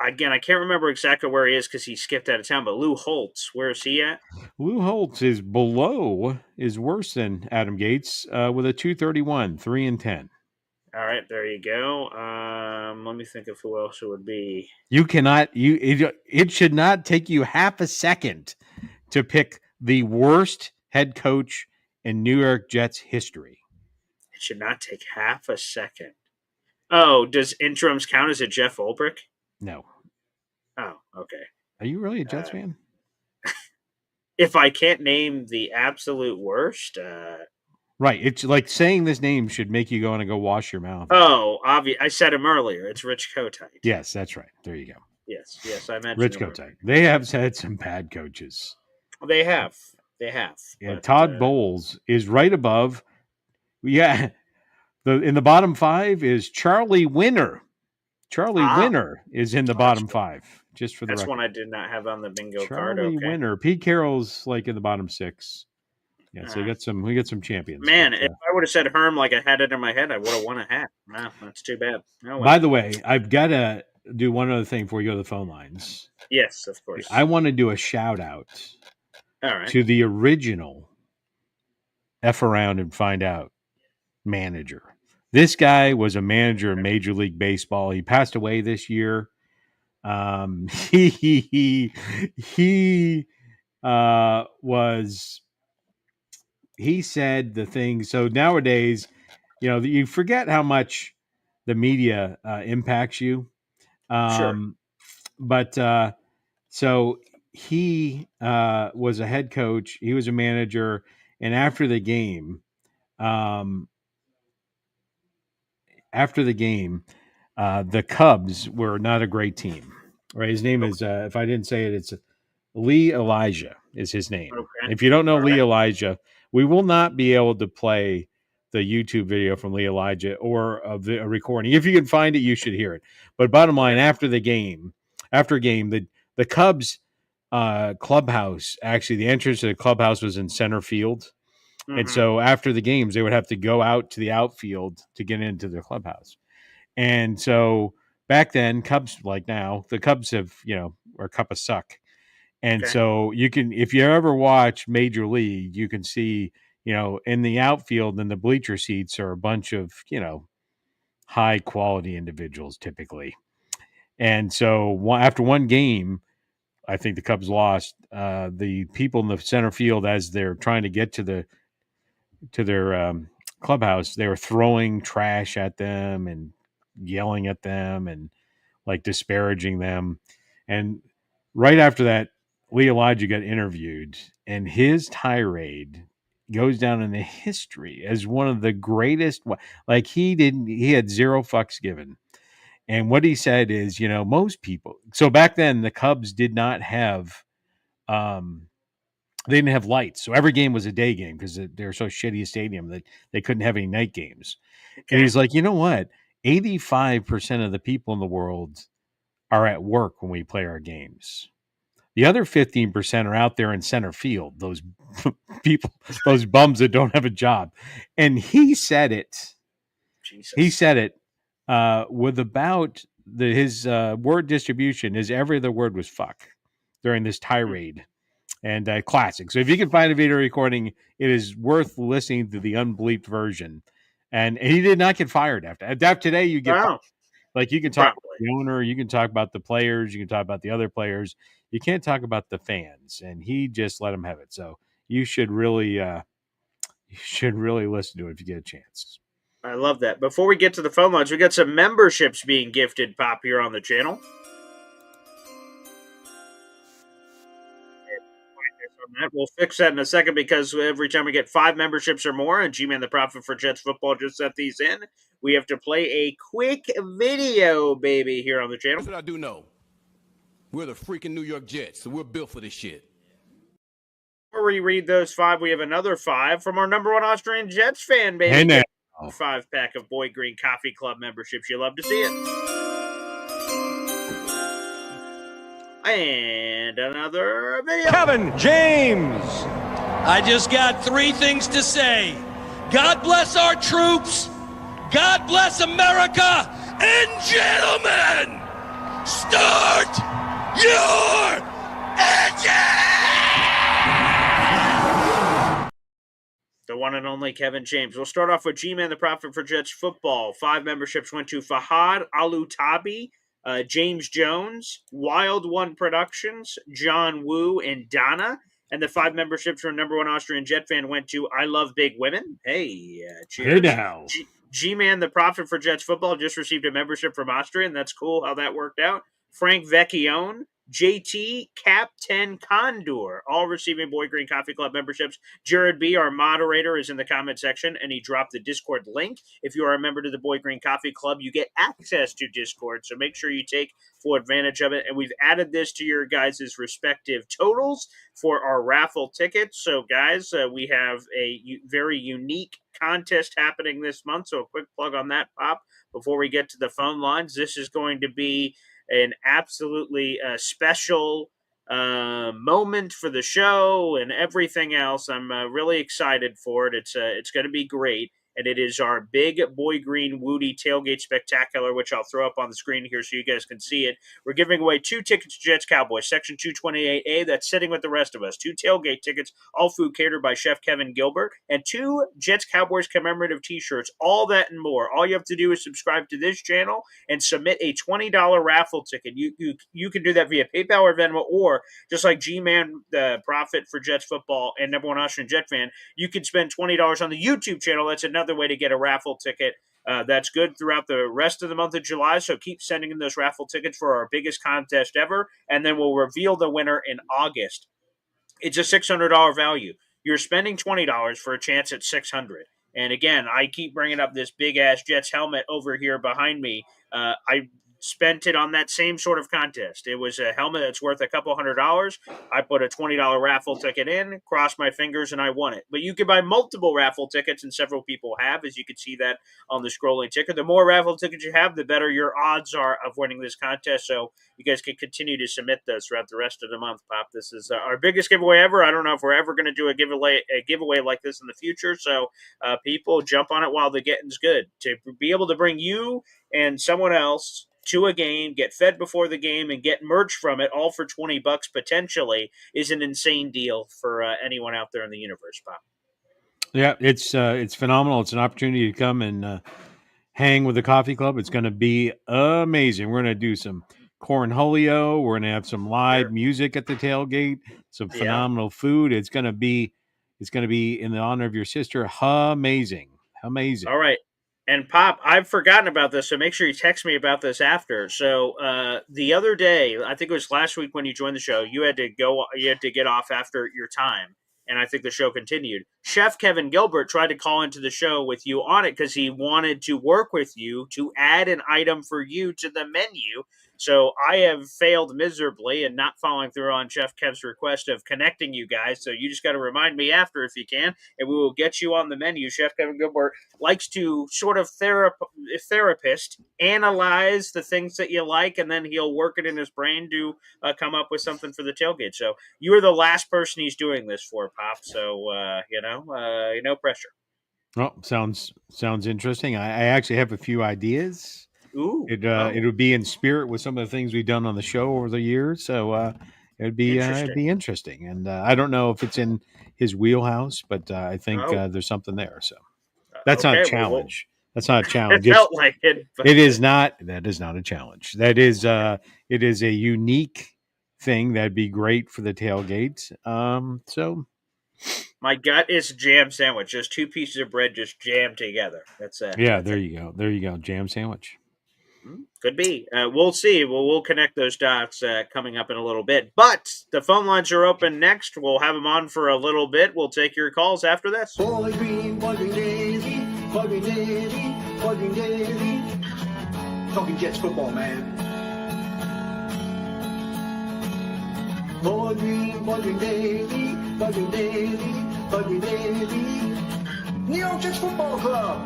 Again, I can't remember exactly where he is because he skipped out of town. But Lou Holtz, where is he at? Lou Holtz is worse than Adam Gates with a 231, 3 and 10. All right, there you go. Let me think of who else it would be. You cannot. It should not take you half a second to pick the worst head coach in New York Jets history. It should not take half a second. Oh, does interims count? Is it Jeff Ulbrich? No. Oh, okay. Are you really a Jets fan? If I can't name the absolute worst, right. It's like saying this name should make you go wash your mouth. Oh, obvious. I said him earlier. It's Rich Kotite. Yes, that's right. There you go. Yes, I mentioned Rich Kotite. They have had some bad coaches. They have. Yeah, but, Todd Bowles is right above. Yeah, in the bottom 5 is Charlie Winner. Winner is in the bottom 5. Just for the that's record. one I did not have on the bingo card. Charlie Okay. Winner. Pete Carroll's in the bottom 6. Yeah, so we got some champions. Man, if I would have said Herm like I had it in my head, I would have won a hat. Nah, that's too bad. Oh, well. By the way, I've got to do one other thing before we go to the phone lines. Yes, of course. I want to do a shout out to the original F Around and Find Out manager. This guy was a manager in Major League Baseball. He passed away this year. He said the thing. So nowadays, you forget how much the media impacts you. Sure. But so he was a head coach. He was a manager. And after the game, the Cubs were not a great team. Right? His name is, if I didn't say it, it's Alijah is his name. Okay. If you don't know Alijah, we will not be able to play the YouTube video from Alijah or a recording. If you can find it, you should hear it. But bottom line, after a game, the Cubs clubhouse, actually the entrance to the clubhouse was in center field. Mm-hmm. And so after the games, they would have to go out to the outfield to get into the clubhouse. And so back then, Cubs, like now, the Cubs have, are a cup of suck. And so you can, if you ever watch Major League, you can see, in the outfield and the bleacher seats are a bunch of, high quality individuals typically. And so after one game, I think the Cubs lost. The people in the center field, as they're trying to get to their clubhouse, they were throwing trash at them and yelling at them and disparaging them. And Right after that, Elijah got interviewed, and his tirade goes down in the history as one of the greatest. Like he had zero fucks given. And what he said is, most people. So back then, the Cubs did not have, they didn't have lights. So every game was a day game because they're so shitty a stadium that they couldn't have any night games. Okay. And he's like, you know what? 85% of the people in the world are at work when we play our games. The other 15% are out there in center field, those people, those bums that don't have a job. And he said it. Jesus. He said it with about his word distribution. His every other word was fuck during this tirade. And classic. So if you can find a video recording, it is worth listening to the unbleeped version. And he did not get fired after today. You get fired. Like you can talk about the owner, you can talk about the players, you can talk about the other players. You can't talk about the fans, and he just let them have it. So you should really listen to it if you get a chance. I love that. Before we get to the phone lines, we got some memberships being gifted, Pop, here on the channel. We'll fix that in a second because every time we get 5 memberships or more, and G-Man the Prophet for Jets Football just set these in, we have to play a quick video, baby, here on the channel. That's what I do know. We're the freaking New York Jets, so we're built for this shit. Before we read those 5, we have another 5 from our number 1 Austrian Jets fan, baby. Hey, now. 5-pack of Boy Green Coffee Club memberships. You love to see it. And another video. Kevin James. I just got 3 things to say. God bless our troops. God bless America. And gentlemen, start your engine! The one and only Kevin James. We'll start off with G-Man the Prophet for Jets Football. 5 memberships went to Fahad Alutabi, James Jones, Wild One Productions, John Woo, and Donna. And the 5 memberships from number 1 Austrian Jet fan went to I Love Big Women. Hey, cheers. Hey now. G-Man the Prophet for Jets Football just received a membership from Austria, and that's cool how that worked out. Frank Vecchione, JT, Cap 10 Condor, all receiving Boy Green Coffee Club memberships. Jared B., our moderator, is in the comment section, and he dropped the Discord link. If you are a member to the Boy Green Coffee Club, you get access to Discord, so make sure you take full advantage of it. And we've added this to your guys' respective totals for our raffle tickets. So, guys, we have a very unique contest happening this month, so a quick plug on that, Pop, before we get to the phone lines. This is going to be an absolutely special moment for the show and everything else. I'm really excited for it. It's going to be great. And it is our big Boy Green Woody Tailgate Spectacular, which I'll throw up on the screen here so you guys can see it. We're giving away 2 tickets to Jets Cowboys, Section 228A. That's sitting with the rest of us. 2 tailgate tickets, all food catered by Chef Kevin Gilbert, and 2 Jets Cowboys commemorative T-shirts. All that and more. All you have to do is subscribe to this channel and submit a $20 raffle ticket. You can do that via PayPal or Venmo, or just like G-Man, the Prophet for Jets Football, and number 1 Austrian Jet fan, you can spend $20 on the YouTube channel. That's another way to get a raffle ticket. That's good throughout the rest of the month of July, so keep sending in those raffle tickets for our biggest contest ever, and then we'll reveal the winner in August. It's a $600 value. You're spending $20 for a chance at $600. And again, I keep bringing up this big-ass Jets helmet over here behind me. I spent it on that same sort of contest. It was a helmet that's worth a couple $100. I put a $20 raffle ticket in, crossed my fingers, and I won it. But you can buy multiple raffle tickets, and several people have, as you can see that on the scrolling ticker. The more raffle tickets you have, the better your odds are of winning this contest. So you guys can continue to submit those throughout the rest of the month, Pop. This is our biggest giveaway ever. I don't know if we're ever going to do a giveaway like this in the future. So people, jump on it while the getting's good. To be able to bring you and someone else to a game, get fed before the game, and get merch from it, all for $20 potentially, is an insane deal for anyone out there in the universe, Pop. Yeah, it's phenomenal. It's an opportunity to come and hang with the coffee club. It's going to be amazing. We're going to do some cornholio. We're going to have some live music at the tailgate. Some phenomenal food. It's going to be in the honor of your sister. Amazing. All right. And Pop, I've forgotten about this, so make sure you text me about this after. So the other day, I think it was last week when you joined the show, you had to go, you had to get off after your time, and I think the show continued. Chef Kevin Gilbert tried to call into the show with you on it because he wanted to work with you to add an item for you to the menu. So I have failed miserably and not following through on Chef Kev's request of connecting you guys. So you just got to remind me after if you can, and we will get you on the menu. Chef Kevin Gilbert likes to sort of therapist analyze the things that you like, and then he'll work it in his brain to come up with something for the tailgate. So you are the last person he's doing this for, Pop. So no pressure. Oh, sounds interesting. I actually have a few ideas. Ooh, It would be in spirit with some of the things we've done on the show over the years. So it'd interesting. be interesting. And I don't know if it's in his wheelhouse, but I think Oh, there's something there. So that's not a okay. Well, challenge. That's not a it challenge. felt like it. But It is not. That is not a challenge. That is. It is a unique thing that'd be great for the tailgate. So my gut is jam sandwich. Just two pieces of bread just jammed together. That's it. yeah, That's there it. you go. There you go. Jam sandwich. Could be. We'll see. We'll connect those dots coming up in a little bit. But the phone lines are open next. We'll have them on for a little bit. We'll take your calls after this. Boy Green, daily, Green daily, Green daily. Talking Jets football, man. Boy Green daily, Green daily, Green daily. New York Jets Football Club.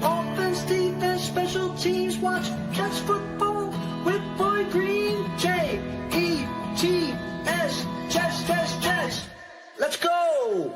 Offense, defense, special teams, watch Jets football with Boy Green. Jets, Jets. Let's go.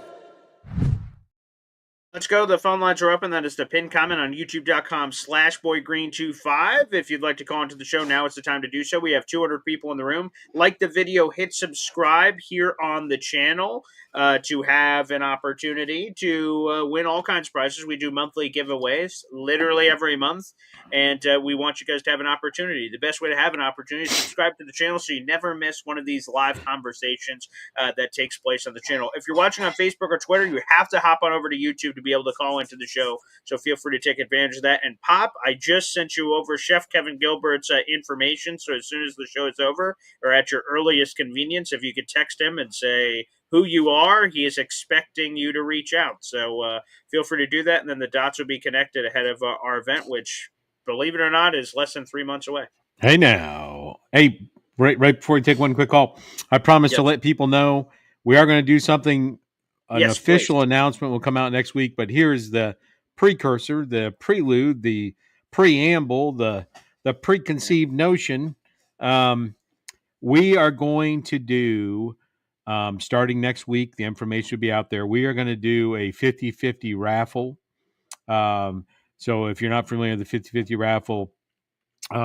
Let's go. The phone lines are open. That is the pin comment on youtube.com/boygreen25. If you'd like to call into the show, now is the time to do so. We have 200 people in the room. Like the video, hit subscribe here on the channel to have an opportunity to win all kinds of prizes. We do monthly giveaways literally every month, and we want you guys to have an opportunity. The best way to have an opportunity is subscribe to the channel so you never miss one of these live conversations that takes place on the channel. If you're watching on Facebook or Twitter, you have to hop on over to YouTube to be able to call into the show. So feel free to take advantage of that. And Pop, I just sent you over Chef Kevin Gilbert's information. So as soon as the show is over, or at your earliest convenience, if you could text him and say who you are, he is expecting you to reach out. So feel free to do that. And then the dots will be connected ahead of our event, which, believe it or not, is less than 3 months away. Hey now. Hey, right before we take one quick call, I promise to Yes. let people know we are going to do something. An Yes, official please. announcement will come out next week, but here's the precursor, the prelude, the preamble, the preconceived notion. We are going to do starting next week, the information will be out there. We are going to do a 50-50 raffle. So if you're not familiar with the 50-50 raffle,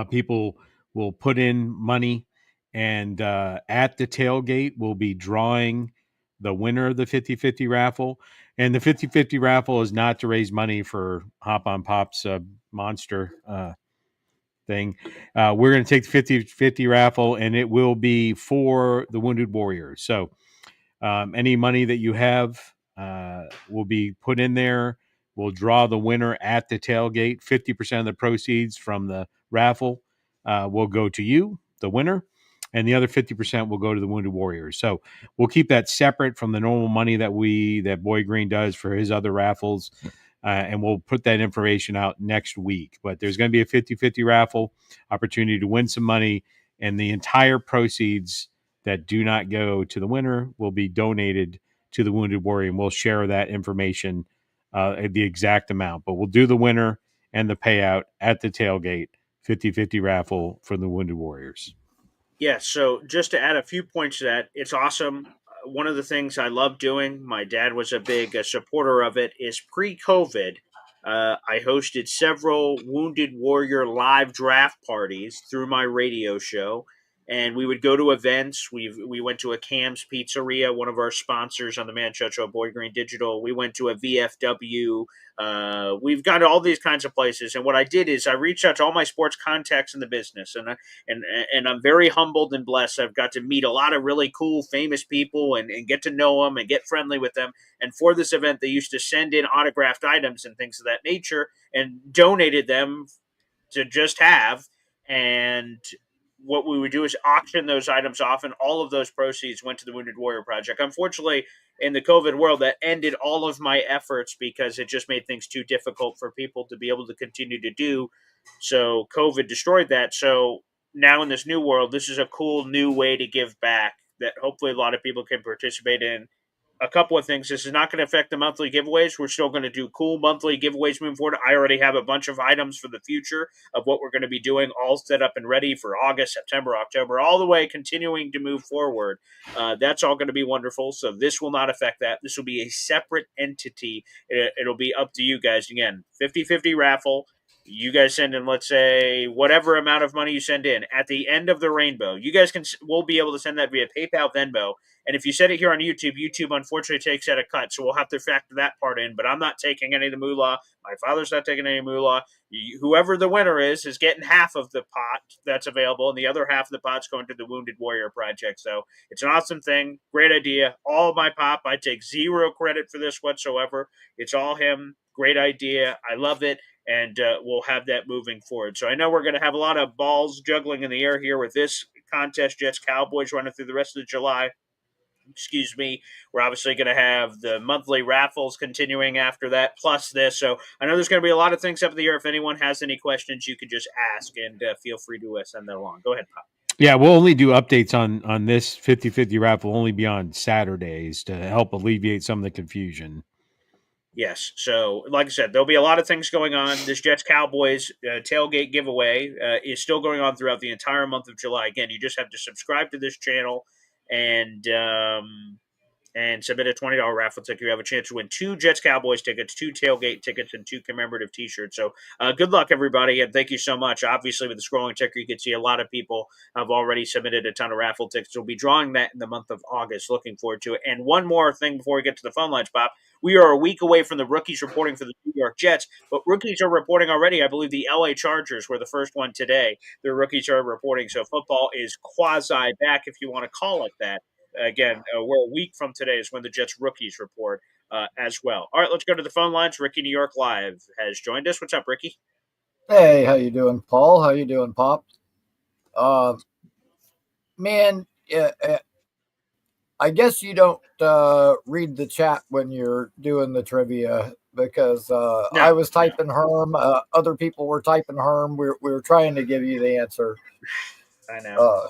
people will put in money, and at the tailgate, we'll be drawing the winner of the 50-50 raffle. And the 50-50 raffle is not to raise money for Hop on Pop's monster thing. We're going to take the 50-50 raffle, and it will be for the Wounded Warriors. So any money that you have will be put in there. We'll draw the winner at the tailgate. 50% of the proceeds from the raffle will go to you, the winner, and the other 50% will go to the Wounded Warriors. So we'll keep that separate from the normal money that Boy Green does for his other raffles. And we'll put that information out next week. But there's going to be a 50-50 raffle opportunity to win some money, and the entire proceeds that do not go to the winner will be donated to the Wounded Warrior, and we'll share that information, the exact amount. But we'll do the winner and the payout at the tailgate, 50-50 raffle for the Wounded Warriors. Yeah, so just to add a few points to that, it's awesome. One of the things I love doing, my dad was a big supporter of it, is pre-COVID. I hosted several Wounded Warrior live draft parties through my radio show. and we would go to events. We went to a Cam's Pizzeria, one of our sponsors on the Man Show, Boy Green Digital. We went to a VFW. We've got all these kinds of places, and what I did is I reached out to all my sports contacts in the business, and I'm very humbled and blessed. I've got to meet a lot of really cool, famous people and get to know them and get friendly with them. And for this event, they used to send in autographed items and things of that nature, and donated them to just have. And what we would do is auction those items off, and all of those proceeds went to the Wounded Warrior Project. Unfortunately, in the COVID world, that ended all of my efforts because it just made things too difficult for people to be able to continue to do. So COVID destroyed that. So now in this new world, this is a cool new way to give back that hopefully a lot of people can participate in. A couple of things. This is not going to affect the monthly giveaways. We're still going to do cool monthly giveaways moving forward. I already have a bunch of items for the future of what we're going to be doing, all set up and ready for August, September, October, all the way continuing to move forward. That's all going to be wonderful. So this will not affect that. This will be a separate entity. It'll be up to you guys. Again, 50-50 raffle. You guys send in, let's say, whatever amount of money you send in. At the end of the rainbow, you guys will be able to send that via PayPal, Venmo. And if you send it here on YouTube, YouTube unfortunately takes out a cut, so we'll have to factor that part in. But I'm not taking any of the moolah. My father's not taking any moolah. Whoever the winner is getting half of the pot that's available, and the other half of the pot's going to the Wounded Warrior Project. So it's an awesome thing. Great idea. All my pop. I take zero credit for this whatsoever. It's all him. Great idea. I love it. And we'll have that moving forward. So I know we're going to have a lot of balls juggling in the air here with this contest, Jets Cowboys, running through the rest of July. Excuse me. We're obviously going to have the monthly raffles continuing after that, plus this. So I know there's going to be a lot of things up in the air. If anyone has any questions, you could just ask, and feel free to send that along. Go ahead, Pop. Yeah, we'll only do updates on this 50-50 raffle only be on Saturdays to help alleviate some of the confusion. Yes. So, like I said, there'll be a lot of things going on. This Jets Cowboys tailgate giveaway is still going on throughout the entire month of July. Again, you just have to subscribe to this channel and submit a $20 raffle ticket. You have a chance to win 2 Jets Cowboys tickets, 2 tailgate tickets, and 2 commemorative T-shirts. So good luck, everybody, and thank you so much. Obviously, with the scrolling ticker, you can see a lot of people have already submitted a ton of raffle tickets. We'll be drawing that in the month of August. Looking forward to it. And one more thing before we get to the phone lines, Bob. We are a week away from the rookies reporting for the New York Jets, but rookies are reporting already. I believe the LA Chargers were the first one today. Their rookies are reporting, so football is quasi back, if you want to call it that. Again, we're a week from today is when the Jets rookies report as well. All right, let's go to the phone lines. Ricky New York Live has joined us. What's up, Ricky? Hey, how you doing, Paul? How you doing, Pop? Man, I guess you don't read the chat when you're doing the trivia because No, I was typing Herm. Other people were typing Herm. We were trying to give you the answer. I know.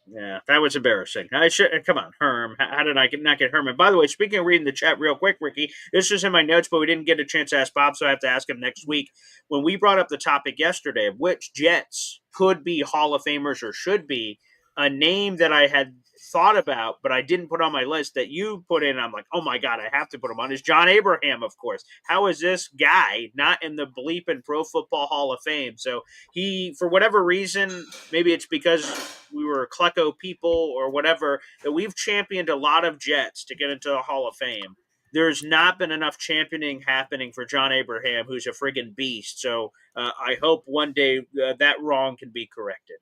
Yeah, that was embarrassing. I should come on, Herm. How did I not get Herman? By the way, speaking of reading the chat real quick, Ricky, this was in my notes, but we didn't get a chance to ask Bob, so I have to ask him next week. When we brought up the topic yesterday of which Jets could be Hall of Famers or should be, a name that I had thought about, but I didn't put on my list that you put in, I'm like, oh my God, I have to put him on, is John Abraham, of course. How is this guy not in the bleeping Pro Football Hall of Fame? So he, for whatever reason, maybe it's because we were Klecko people or whatever, that we've championed a lot of Jets to get into the Hall of Fame. There's not been enough championing happening for John Abraham, who's a friggin' beast. So I hope one day that wrong can be corrected.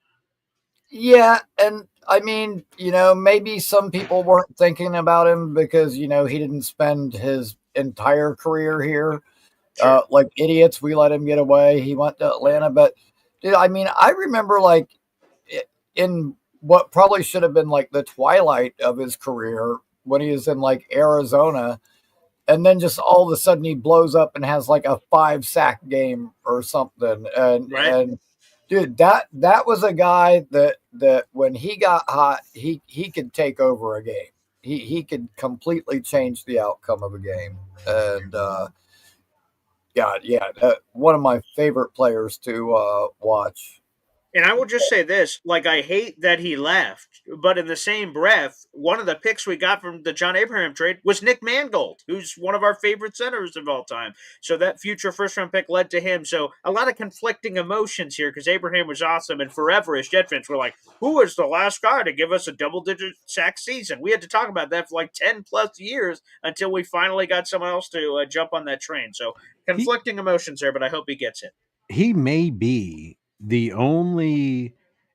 Yeah, and I mean, maybe some people weren't thinking about him because, he didn't spend his entire career here. Sure. Like idiots, we let him get away. He went to Atlanta. But, dude, I mean, I remember, like, in what probably should have been, like, the twilight of his career when he was in, like, Arizona, and then just all of a sudden he blows up and has, like, a 5-sack game or something. Right. And dude, that was a guy that when he got hot, he could take over a game. He could completely change the outcome of a game. And one of my favorite players to watch. And I will just say this, like, I hate that he left, but in the same breath, one of the picks we got from the John Abraham trade was Nick Mangold, who's one of our favorite centers of all time. So that future first-round pick led to him. So a lot of conflicting emotions here because Abraham was awesome, and forever as Jet fans were like, who was the last guy to give us a double-digit sack season? We had to talk about that for like 10-plus years until we finally got someone else to jump on that train. So conflicting emotions there, but I hope he gets it. He may be the only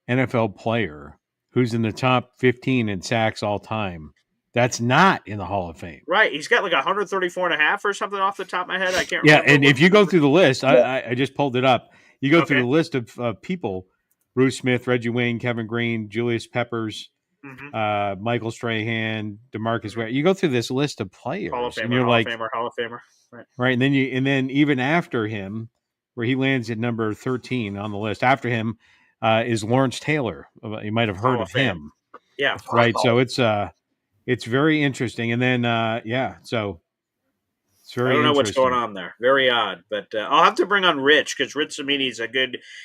NFL player who's in the top 15 in sacks all time that's not in the Hall of Fame. Right. He's got like 134 and a half or something off the top of my head. I can't Yeah, remember. and if you go through the list, I just pulled it up. You go through Okay. the list of people: Bruce Smith, Reggie Wayne, Kevin Green, Julius Peppers, Michael Strahan, DeMarcus Ware. You go through this list of players, Hall of Famer, and you're Hall like, of Famer, Hall of Famer. right? And then even after him, where he lands at number 13 on the list, after him is Lawrence Taylor. You might have heard Hall of of Fame. him, Yeah. right? So it's very interesting. And then so it's very I don't know what's interesting. going on there. Very odd, but I'll have to bring on Rich because Rich Samini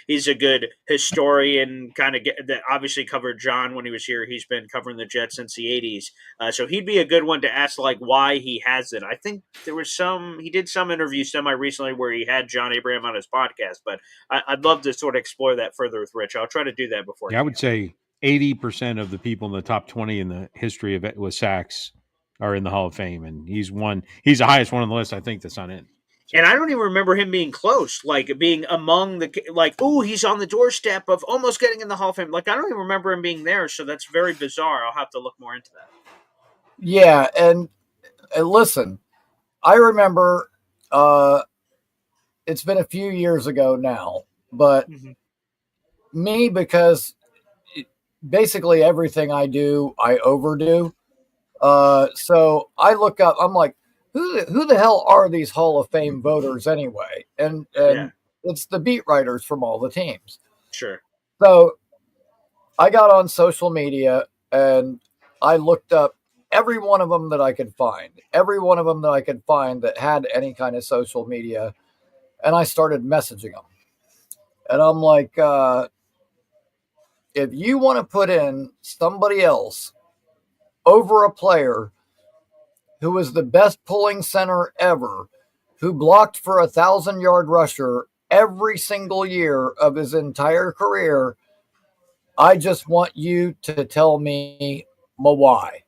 he's a good historian. Kind of that obviously covered John when he was here. He's been covering the Jets since the '80s, so he'd be a good one to ask like why he has it. I think there was he did some interview semi recently where he had John Abraham on his podcast, but I'd love to sort of explore that further with Rich. I'll try to do that before. Yeah, I would say 80% of the people in the top 20 in the history of it with sacks are in the Hall of Fame, and he's the highest one on the list, I think, that's on it. So. And I don't even remember him being close, like being among he's on the doorstep of almost getting in the Hall of Fame. Like, I don't even remember him being there, so that's very bizarre. I'll have to look more into that. Yeah, and listen, I remember it's been a few years ago now, but me, because basically everything I do, I overdo. So I look up, I'm like, who the hell are these Hall of Fame voters anyway? And it's the beat writers from all the teams. Sure. So I got on social media and I looked up every one of them that I could find, that had any kind of social media. And I started messaging them. And I'm like, if you want to put in somebody else over a player who was the best pulling center ever, who blocked for 1,000-yard rusher every single year of his entire career, I just want you to tell me why.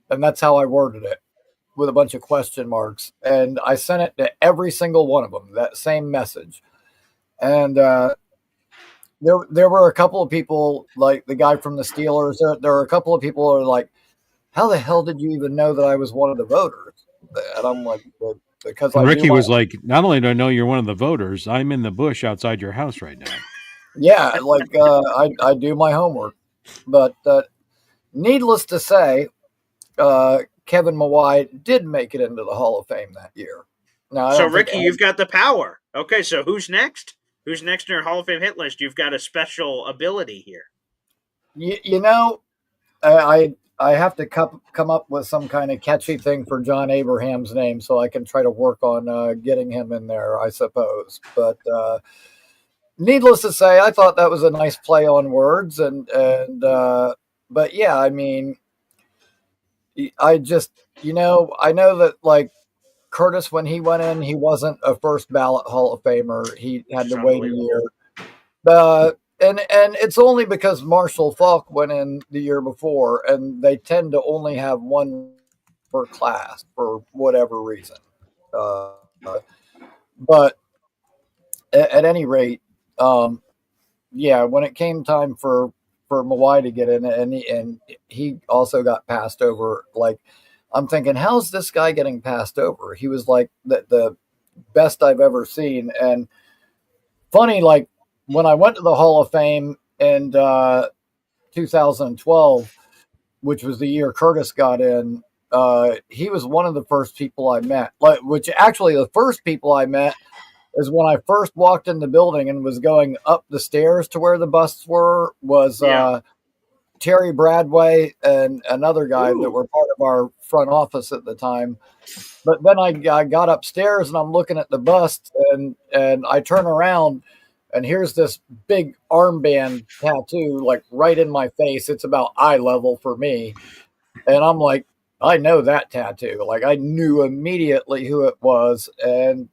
And that's how I worded it, with a bunch of question marks. And I sent it to every single one of them, that same message. And there were a couple of people, like the guy from the Steelers. There were a couple of people who are like, how the hell did you even know that I was one of the voters? And I'm like, because Ricky was like, not only do I know you're one of the voters, I'm in the bush outside your house right now. Yeah, like I do my homework. But needless to say, Kevin Mawai did make it into the Hall of Fame that year. Now, so Ricky, you've got the power. Okay, so who's next? Who's next in your Hall of Fame hit list? You've got a special ability here. You know, I have to come up with some kind of catchy thing for John Abraham's name so I can try to work on getting him in there, I suppose. But needless to say, I thought that was a nice play on words. But yeah, I mean, I just, I know that like Curtis, when he went in, he wasn't a first ballot Hall of Famer. He had to wait a year. And it's only because Marshall Faulk went in the year before, and they tend to only have one per class for whatever reason. But at any rate, yeah, when it came time for Mawai to get in, and he also got passed over, like, I'm thinking, how's this guy getting passed over? He was like the best I've ever seen. And funny, like, when I went to the Hall of Fame in 2012, which was the year Curtis got in, he was one of the first people I met. Which actually, the first people I met is when I first walked in the building and was going up the stairs to where the busts were, was Terry Bradway and another guy that were part of our front office at the time. But then I got upstairs and I'm looking at the bust, and I turn around, and here's this big armband tattoo, like right in my face. It's about eye level for me. And I'm like, I know that tattoo. Like I knew immediately who it was. And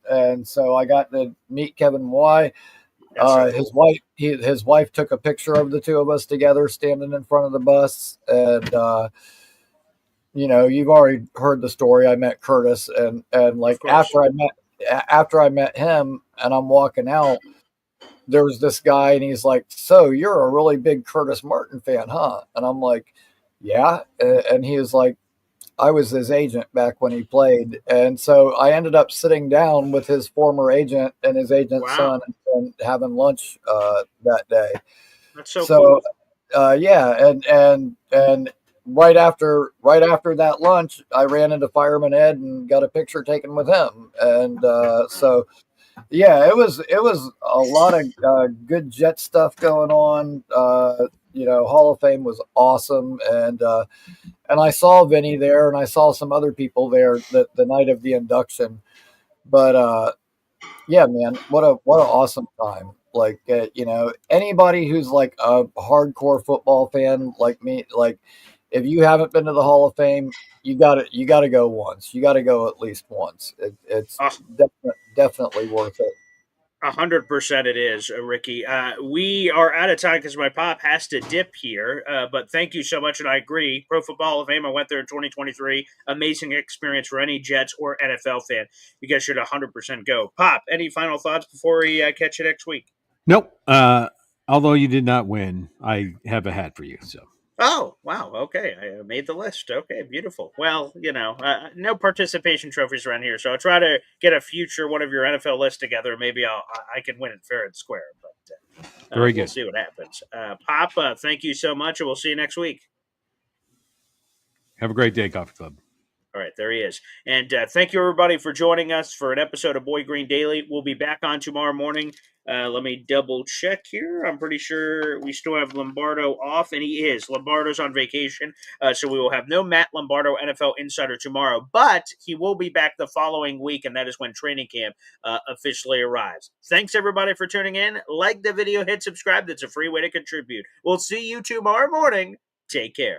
so I got to meet Kevin Y. That's so His cool. wife, his wife took a picture of the two of us together standing in front of the bus. And, you've already heard the story. I met Curtis, and Of like course. after I met him, and I'm walking out, there was this guy, and he's like, "So you're a really big Curtis Martin fan, huh?" And I'm like, "Yeah." And he was like, "I was his agent back when he played," and so I ended up sitting down with his former agent and his agent's Wow. son and having lunch that day. That's so So cool. yeah, and right after that lunch, I ran into Fireman Ed and got a picture taken with him, and so yeah, it was a lot of good Jet stuff going on. Hall of Fame was awesome, and I saw Vinny there, and I saw some other people there the night of the induction. But yeah, man, what a awesome time! Like anybody who's like a hardcore football fan like me, like if you haven't been to the Hall of Fame, you got to go once. You got to go at least once. It's Uh, definitely worth it. 100% it is, Ricky. We are out of time because my pop has to dip here. But thank you so much, and I agree. Pro Football Hall of Fame. I went there in 2023. Amazing experience for any Jets or NFL fan. You guys should 100% go. Pop, any final thoughts before we catch you next week? Nope. Although you did not win, I have a hat for you. So Oh, wow. Okay. I made the list. Okay. Beautiful. Well, no participation trophies around here. So I'll try to get a future one of your NFL lists together. Maybe I can win it fair and square, but very we'll good. see what happens. Pop, thank you so much, and we'll see you next week. Have a great day, Coffee Club. All right, there he is. And thank you, everybody, for joining us for an episode of Boy Green Daily. We'll be back on tomorrow morning. Let me double check here. I'm pretty sure we still have Lombardo off, and he is. Lombardo's on vacation, so we will have no Matt Lombardo NFL Insider tomorrow, but he will be back the following week, and that is when training camp officially arrives. Thanks, everybody, for tuning in. Like the video, hit subscribe. That's a free way to contribute. We'll see you tomorrow morning. Take care.